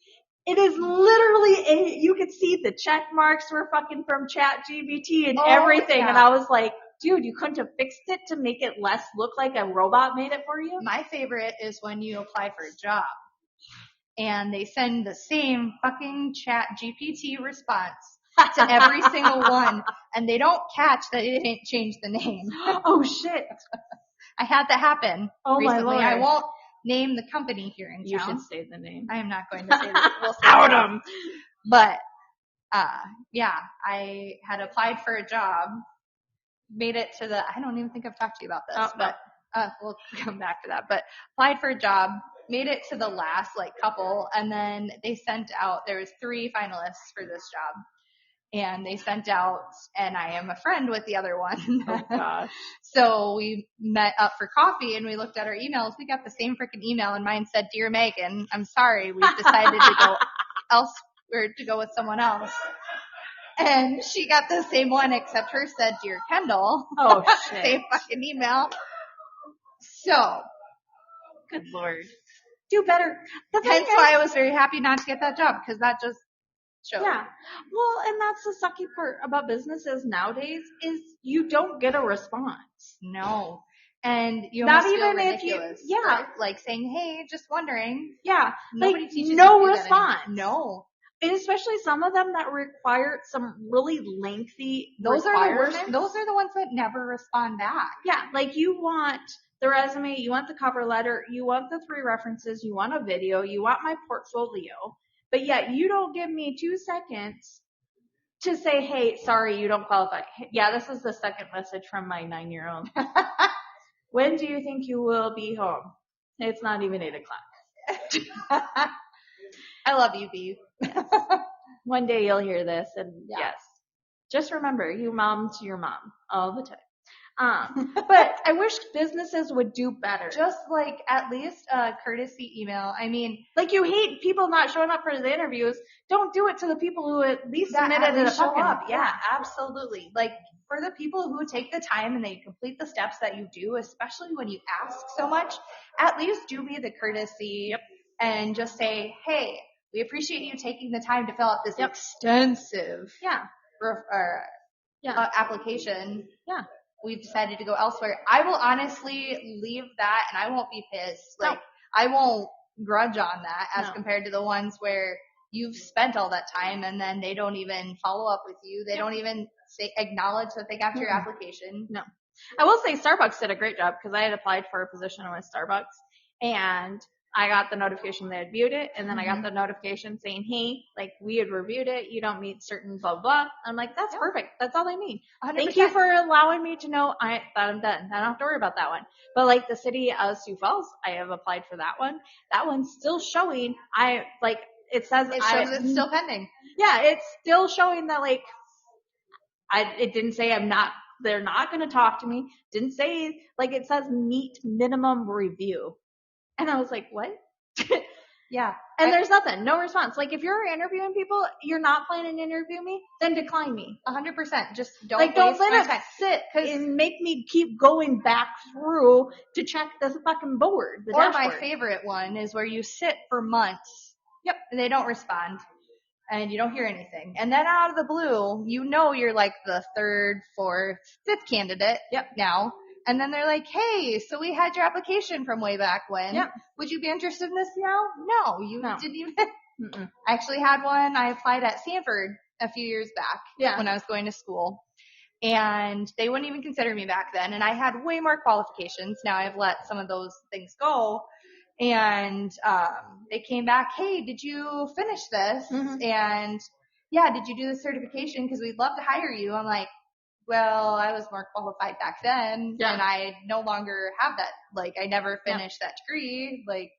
It is literally you could see the check marks were fucking from ChatGPT and everything. yeah. And I was like, dude, you couldn't have fixed it to make it less look like a robot made it for you? My favorite is when you apply for a job and they send the same fucking ChatGPT response to every single one, and they don't catch that it didn't change the name. Oh shit. I had that happen Oh my recently. Lord. I won't name the company here in You town. should say the name. I am not going to say that. We'll say Out that. 'em. But yeah, I had applied for a job, made it to I don't even think I've talked to you about this, Oh, but we'll come back to that. But applied for a job, made it to the last couple, and then they sent out, there was 3 finalists for this job. And they sent out, and I am a friend with the other one. Oh gosh. So we met up for coffee and we looked at our emails. We got the same freaking email, and mine said, "Dear Megan, I'm sorry, we've decided to go elsewhere, to go with someone else." And she got the same one, except hers said, "Dear Kendall." Oh shit. Same fucking email. So, Good Lord. Do better. The thing hence is, why I was very happy not to get that job, because that just showed. yeah. Well, and that's the sucky part about businesses nowadays is you don't get a response. No. And you Not almost feel even if you- ridiculous. yeah. Like saying, "Hey, just wondering." Yeah. Nobody Like, teaches no you to do that response. anymore. No. And especially some of them that require some really lengthy Those are the worst. requirements. Those are the ones that never respond back. Yeah, like you want the resume, you want the cover letter, you want the 3 references, you want a video, you want my portfolio, but yet you don't give me 2 seconds to say, hey, sorry, you don't qualify. Yeah, this is the second message from my 9-year-old. When do you think you will be home? It's not even 8 o'clock. I love you, Bee. One day you'll hear this, and Yeah. yes, just remember, you mom to your mom all the time. But I wish businesses would do better. Just at least a courtesy email. I mean, Like you hate people not showing up for the interviews. Don't do it to the people who at least that submitted at it a least show fucking up. Yeah, absolutely. For the people who take the time and they complete the steps that you do, especially when you ask so much, at least do me the courtesy and just say, "Hey, we appreciate you taking the time to fill out this extensive Yeah. application. Yeah. We've decided to go elsewhere." I will honestly leave that, and I won't be pissed. No. I won't grudge on that as No. compared to the ones where you've spent all that time and then they don't even follow up with you. They don't even acknowledge that they got your application. I will say Starbucks did a great job because I had applied for a position with Starbucks and I got the notification they had viewed it, and then I got the notification saying, hey, like, we had reviewed it. You don't meet certain blah, blah. I'm like, that's perfect. That's all I need. 100%. Thank you for allowing me to know that I'm done. I don't have to worry about that one. But like the city of Sioux Falls, I have applied for that one. That one's still showing. It says It shows it's still pending. Yeah, it's still showing that like, it didn't say they're not going to talk to me. Didn't say, like, it says meet minimum review. And I was like, what? Yeah. And there's nothing, no response. Like, if you're interviewing people, you're not planning to interview me, then decline me. 100%. Just don't Don't waste my let time. it sit and make me keep going back through to check this fucking board. Or my favorite one is where you sit for months. Yep. And they don't respond. And you don't hear anything. And then out of the blue, you know you're like the third, fourth, fifth candidate now. And then they're like, hey, so we had your application from way back when. Yep. Would you be interested in this now? No, you didn't even. Mm-mm. I actually had one. I applied at Stanford a few years back when I was going to school. And they wouldn't even consider me back then. And I had way more qualifications. Now I've let some of those things go. And they came back, hey, did you finish this? Mm-hmm. And yeah, did you do the certification? Because we'd love to hire you. I'm like, well, I was more qualified back then, and I no longer have that. Like, I never finished that degree. Like,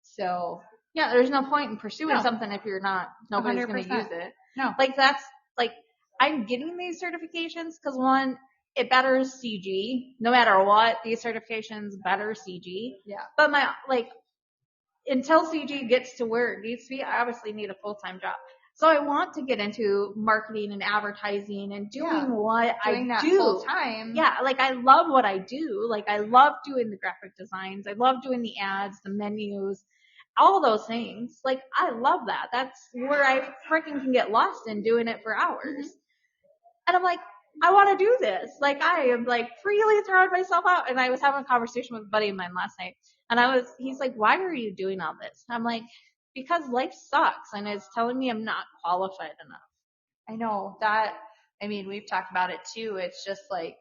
so. Yeah, there's no point in pursuing something if nobody's going to 100%. use it. No. Like, that's, like, I'm getting these certifications because, one, it betters CG. No matter what, these certifications better CG. Yeah. But until CG gets to where it needs to be, I obviously need a full-time job. So I want to get into marketing and advertising and doing what I that do. Full time. Yeah, like I love what I do. Like I love doing the graphic designs. I love doing the ads, the menus, all those things. Like I love that. That's where I freaking can get lost in doing it for hours. And I'm like, I want to do this. Like I am like freely throwing myself out. And I was having a conversation with a buddy of mine last night. And he's like, why are you doing all this? I'm like, because life sucks and it's telling me I'm not qualified enough. I know that. I mean, we've talked about it too. It's just like,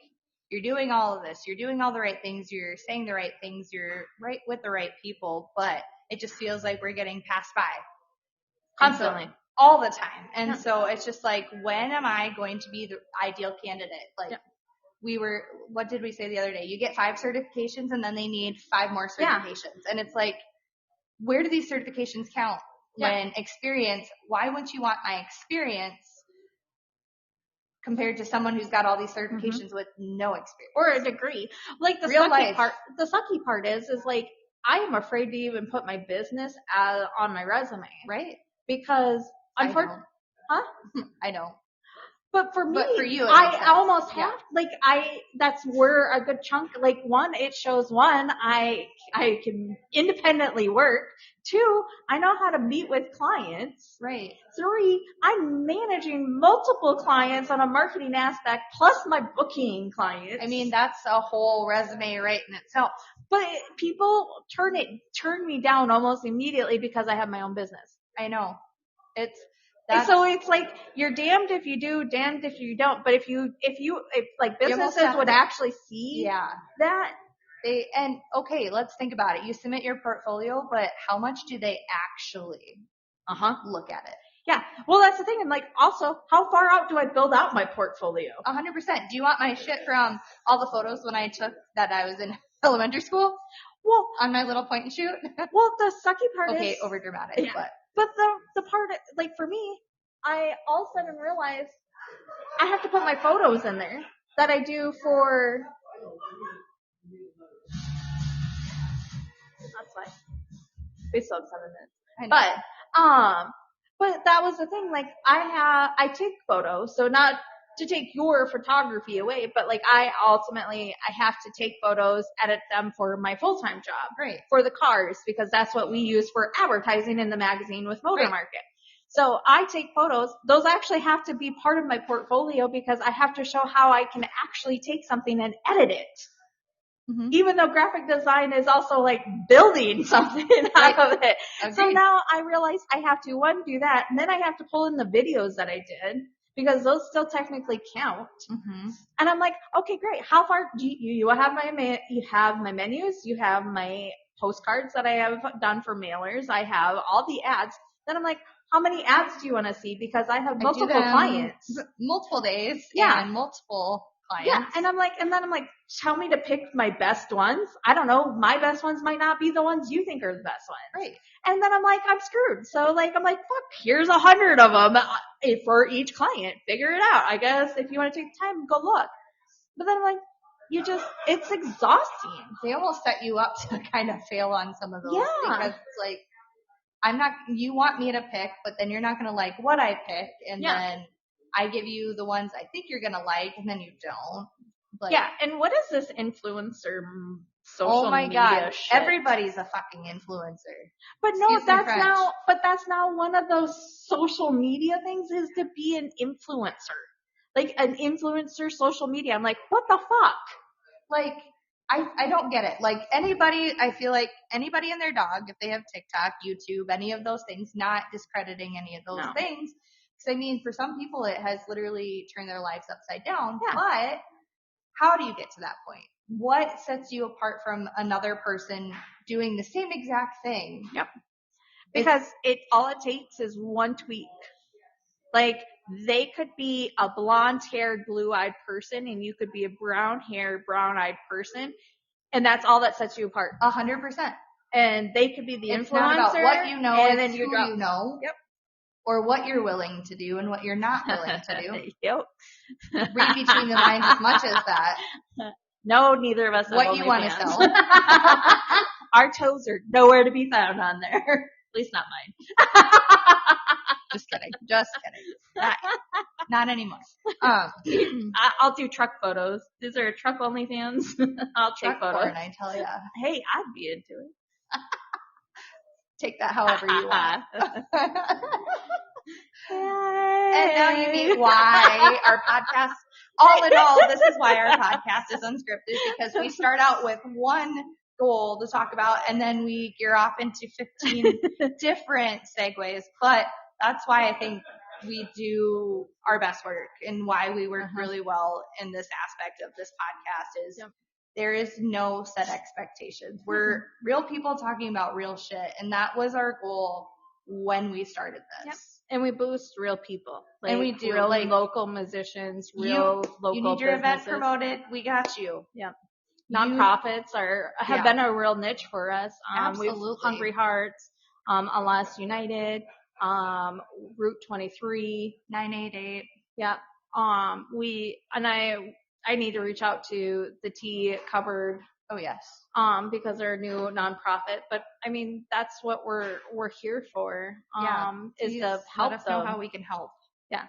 you're doing all of this. You're doing all the right things. You're saying the right things. You're right with the right people, but it just feels like we're getting passed by. Constantly. So, all the time. And so it's just like, when am I going to be the ideal candidate? Like, what did we say the other day? You get 5 certifications and then they need 5 more certifications. And it's like, where do these certifications count? When experience, why wouldn't you want my experience compared to someone who's got all these certifications with no experience? Or a degree. Like the sucky part is like, I am afraid to even put my business on my resume. Right. Because unfortunately, I know. But for me, but for you, I almost have, that's where a good chunk, like one, it shows I can independently work. 2, I know how to meet with clients. Right. 3, I'm managing multiple clients on a marketing aspect plus my booking clients. I mean, that's a whole resume right in itself. But people turn me down almost immediately because I have my own business. I know. So it's like you're damned if you do, damned if you don't. But if businesses would actually see that. Okay, let's think about it. You submit your portfolio, but how much do they actually look at it? Yeah. Well, that's the thing. And like, also, how far out do I build out my portfolio? 100%. Do you want my shit from all the photos when I took that I was in elementary school? Well, on my little point and shoot. Well, the sucky part is. Okay, over dramatic, But the part, like for me, I all of a sudden realized I have to put my photos in there that I do for. That's fine. We still have 7 minutes. But that was the thing. Like I take photos, so not to take your photography away, but like I have to take photos, edit them for my full-time job, right? For the cars, because that's what we use for advertising in the magazine with Motor Market. So I take photos. Those actually have to be part of my portfolio because I have to show how I can actually take something and edit it. Mm-hmm. Even though graphic design is also like building something out of it. Agreed. So now I realize I have to, do that, and then I have to pull in the videos that I did, because those still technically count. Mm-hmm. And I'm like, okay, great. How far do you have you have my menus, you have my postcards that I have done for mailers. I have all the ads. Then I'm like, how many ads do you want to see? Because I have multiple clients. Multiple days. Yeah. And multiple clients. Yeah. And then I'm like, tell me to pick my best ones. I don't know. My best ones might not be the ones you think are the best ones. Right. And then I'm like, I'm screwed. So like, I'm like, fuck, here's 100 of them for each client. Figure it out. I guess if you want to take the time, go look. But then I'm like, it's exhausting. They almost set you up to kind of fail on some of those. Yeah. Because it's like, you want me to pick, but then you're not going to like what I pick. And then I give you the ones I think you're going to like, and then you don't. Like, yeah. And what is this influencer social oh my media God. shit? Everybody's a fucking influencer. But no, Excuse my French. that's now one of those social media things is to be an influencer. Like an influencer social media. I'm like, what the fuck? Like, I don't get it. Like I feel like anybody and their dog, if they have TikTok, YouTube, any of those things, not discrediting any of those things. Because I mean, for some people, it has literally turned their lives upside down. Yeah. But how do you get to that point? What sets you apart from another person doing the same exact thing? Yep. Because all it takes is one tweak. Like, they could be a blonde-haired, blue-eyed person, and you could be a brown-haired, brown-eyed person, and that's all that sets you apart. 100%. And they could be the It's influencer. not about what you know, and it's then who you know. Yep. Or what you're willing to do and what you're not willing to do. Yep. Read between the lines as much as that. No, neither of us have What you want to OnlyFans. sell. Our toes are nowhere to be found on there. At least not mine. Just kidding. Not anymore. I'll do truck photos. Is there a truck OnlyFans? I'll take photos. Porn, I tell ya. Hey, I'd be into it. Take that however you want. And And now you meet why our podcast, all in all, this is why our podcast is unscripted, because we start out with one goal to talk about and then we gear off into 15 different segues. But that's why I think we do our best work and why we work really well in this aspect of this podcast is there is no set expectations. We're real people talking about real shit. And that was our goal when we started this. Yep. And we boost real people. Like, and we do. Real like local musicians, local you need your event businesses. promoted. We got you. Yep. Nonprofits have been a real niche for us. Absolutely. We've Hungry Hearts, Alas United, Route 23, 988. Yeah. I need to reach out to the Tea Cupboard. Oh yes. Because they're a new nonprofit, but I mean, that's what we're here for. Is to help let us them. know how we can help. Yeah.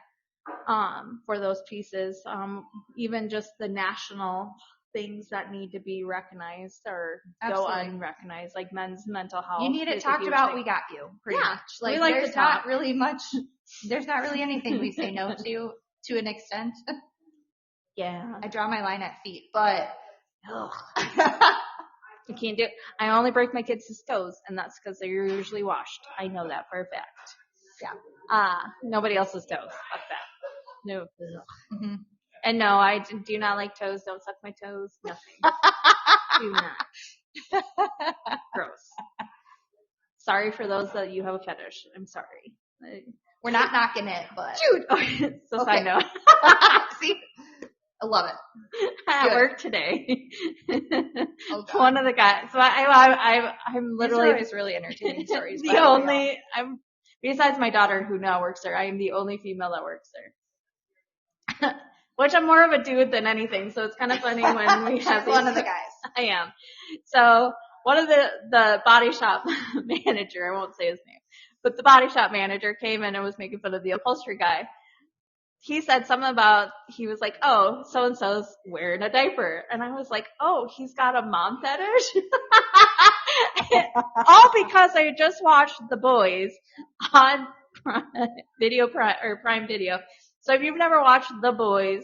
For those pieces. Even just the national things that need to be recognized or go unrecognized, like men's mental health. You need it talked about, we got you. Pretty much. Like, we like there's to talk. There's not really anything we say no to an extent. Yeah. I draw my line at feet, but you can't do it. I only break my kids' toes, and that's because they're usually washed. I know that for a fact. Yeah. Nobody else's toes. Fuck that. No. Mm-hmm. And no, I do not like toes. Don't suck my toes. Nothing. Do not. Gross. Sorry for those that you have a fetish. I'm sorry. We're not knocking it, but. Dude. Okay. So side note. See? I love it. At work today. Oh, one of the guys. So I'm literally. These are always really entertaining stories. Besides my daughter who now works there, I am the only female that works there. Which I'm more of a dude than anything, so it's kind of funny when we have one of the guys. I am. So one of the body shop manager, I won't say his name, but the body shop manager came in and was making fun of the upholstery guy. He said something about, he was like, oh, so-and-so's wearing a diaper. And I was like, oh, he's got a mom fetish? All because I just watched The Boys on Prime Video. So if you've never watched The Boys,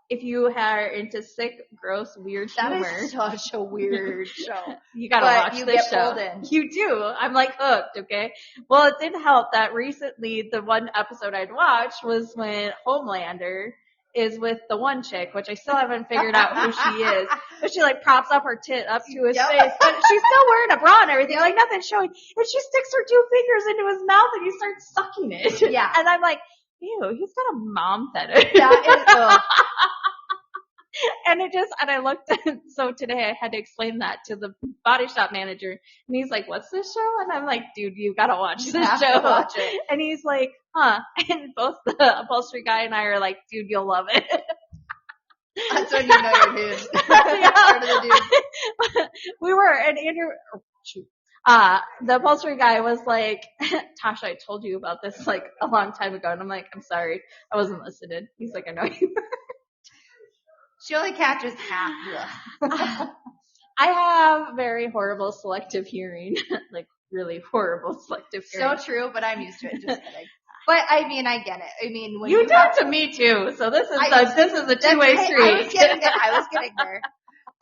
if you are into sick, gross, weird humor. That is such a weird show. You gotta watch this show. Pulled in. You do. I'm like hooked, okay? Well, it did help that recently the one episode I'd watched was when Homelander is with the one chick, which I still haven't figured out who she is. But she like props up her tit up to his Yep. face, but she's still wearing a bra and everything, like nothing's showing. And she sticks her 2 fingers into his mouth and he starts sucking it. Yeah. And I'm like, ew, he's got a mom fetish. That is, And I looked at, so today I had to explain that to the body shop manager, and he's like, what's this show? And I'm like, dude, you gotta watch this have show. to watch it. And he's like, huh. And both the upholstery guy and I are like, dude, you'll love it. That's when you know you're dude. Yeah. Part of the dude. We were, and Andrew, the upholstery guy was like, Tasha, I told you about this like a long time ago. And I'm like, I'm sorry, I wasn't listening. He's like, I know you were. She only catches half. I have very horrible selective hearing, like really horrible selective hearing. So true, but I'm used to it. Just kidding. But I mean, I get it. I mean, when You do it to me too, so this is a two-way street. I was getting there.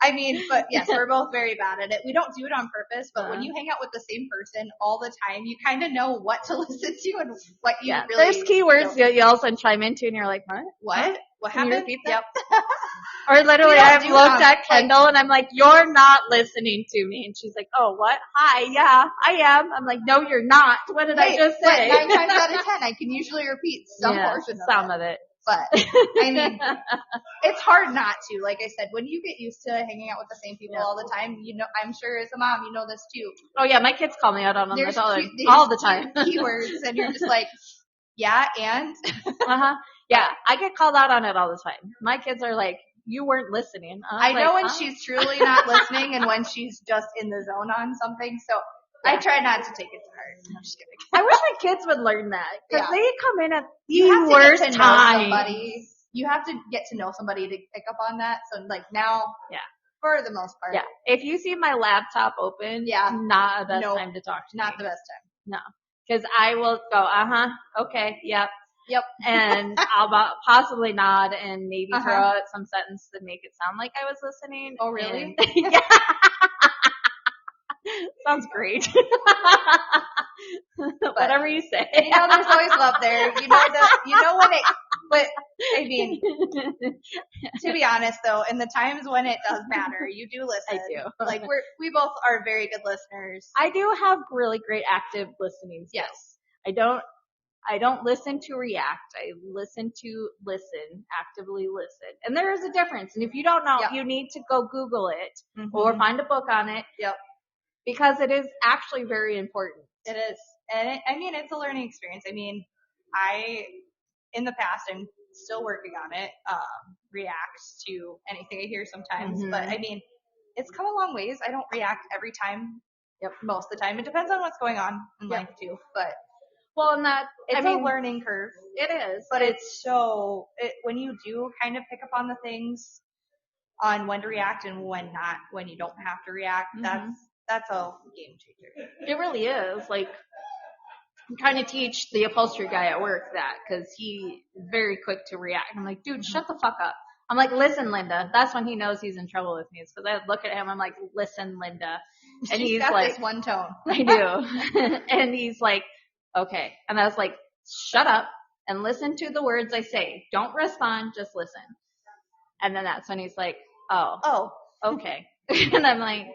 I mean, but yes, we're both very bad at it. We don't do it on purpose, but when you hang out with the same person all the time, you kind of know what to listen to and what you really. There's keywords that you also chime into, and you're like, what? What? What Can you happened? repeat that? Yep. Or literally, We don't I've do it looked on, at Kendall, and I'm like, you're not listening to me. And she's like, oh, what? Hi, yeah, I am. I'm like, no, you're not. What did I just say? 9 times out of 10, I can usually repeat some portion of it. But I mean, it's hard not to. Like I said, when you get used to hanging out with the same people all the time, you know, I'm sure as a mom, you know this too. Oh yeah, my kids call me out on There's this all the time. Keywords, and you're just like, yeah, and yeah, I get called out on it all the time. My kids are like, you weren't listening. I know when she's truly not listening and when she's just in the zone on something. So I try not to take it to heart. I'm just kidding. I wish my kids would learn that because they come in at You have the worst to get to know time. somebody. You have to get to know somebody to pick up on that. So like now, for the most part, if you see my laptop open, not the best time to talk to me. Not the best time. No, because I will go, okay, yep, and I'll possibly nod and maybe throw out some sentence to make it sound like I was listening. Oh, really? Yeah. Sounds great. Whatever you say. You know, there's always love there. You know when it, but I mean, to be honest though, in the times when it does matter, you do listen. I do. Like we both are very good listeners. I do have really great active listening skills. Yes. I don't listen to react. I listen to listen, actively listen. And there is a difference. And if you don't know, you need to go Google it or find a book on it. Yep. Because it is actually very important. It is. And I mean, it's a learning experience. I mean, in the past, I'm still working on it, react to anything I hear sometimes. But I mean, it's come a long ways. I don't react every time. Most of the time. It depends on what's going on in life too. But it's a learning curve. It is. But when you do kind of pick up on the things on when to react and when not, when you don't have to react, that's a game changer. It really is. Like, I'm trying to teach the upholstery guy at work that because he is very quick to react. I'm like, dude, shut the fuck up. I'm like, listen, Linda. That's when he knows he's in trouble with me. It's because I look at him. I'm like, listen, Linda. And he's got like, this one tone. I do. And he's like, okay. And I was like, shut up and listen to the words I say. Don't respond. Just listen. And then that's when he's like, oh, okay. And I'm like,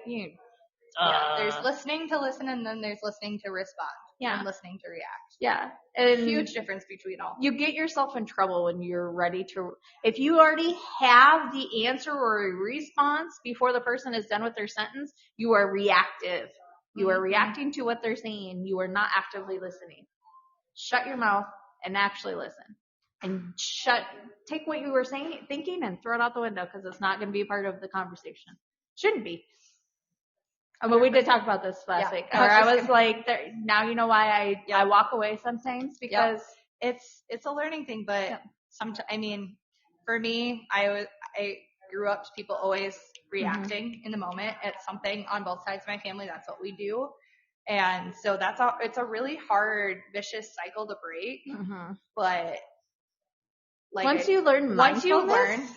there's listening to listen and then there's listening to respond. And listening to react. Yeah. And huge difference between all. You get yourself in trouble when you're ready to, if you already have the answer or a response before the person is done with their sentence, you are reactive. You are reacting to what they're saying. You are not actively listening. Shut your mouth and actually listen. And take what you were thinking and throw it out the window because it's not going to be a part of the conversation. Shouldn't be. But we did talk about this last week. Or I was like, now you know why I walk away sometimes because it's a learning thing. But sometimes, I mean, for me, I grew up to people always reacting in the moment at something on both sides of my family. That's what we do. And so it's a really hard, vicious cycle to break. But once you learn mindfulness,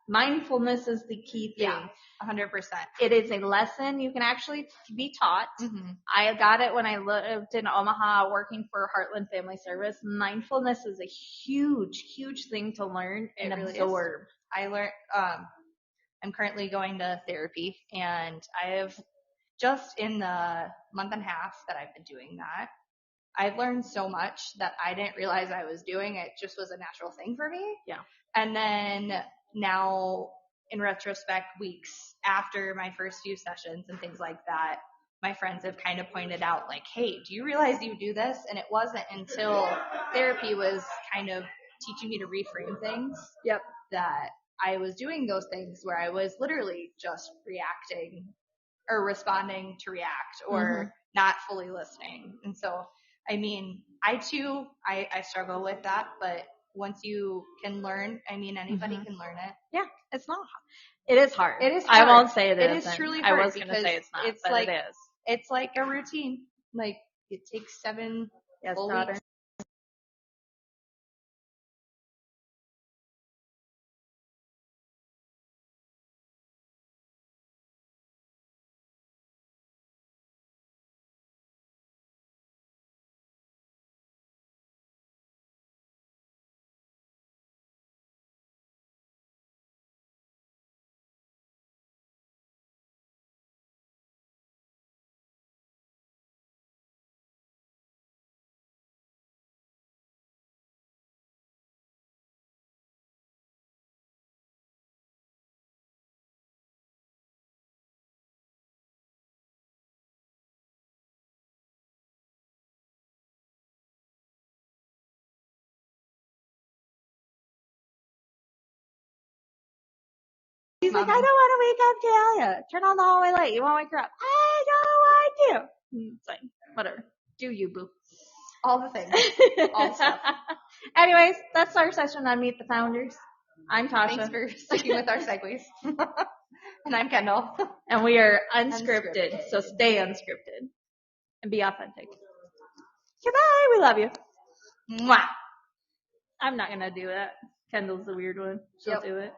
Mindfulness is the key thing. Yeah. 100%. It is a lesson you can actually be taught. Mm-hmm. I got it when I lived in Omaha working for Heartland Family Service. Mindfulness is a huge, huge thing to learn and It really is. absorb. I learned, I'm currently going to therapy, and I have just in the month and a half that I've been doing that, I've learned so much that I didn't realize I was doing. It just was a natural thing for me. Yeah. And then now, in retrospect, weeks after my first few sessions and things like that, my friends have kind of pointed out, like, hey, do you realize you do this? And it wasn't until therapy was kind of teaching me to reframe things. Yep. That I was doing those things where I was literally just reacting or responding to react or not fully listening. And so, I mean, I struggle with that, but once you can learn, I mean, anybody can learn it. Yeah, it's not. It is hard. It is I hard. won't say it It isn't. is truly I hard was going to say because it's not, it's but like- it is. It's like a routine. Like, it takes 7 Yes, full daughter. weeks. He's like, I don't want to wake up Talia. Turn on the hallway light. You want to wake her up? I don't want to. It's like, whatever. Do you, boo. All the things. All the stuff. Anyways, that's our session on Meet the Founders. I'm Tasha. Thanks for sticking with our segues. And I'm Kendall. And we are unscripted, so stay unscripted. And be authentic. Goodbye. We love you. Mwah. I'm not going to do that. Kendall's the weird one. She'll Yep. do it.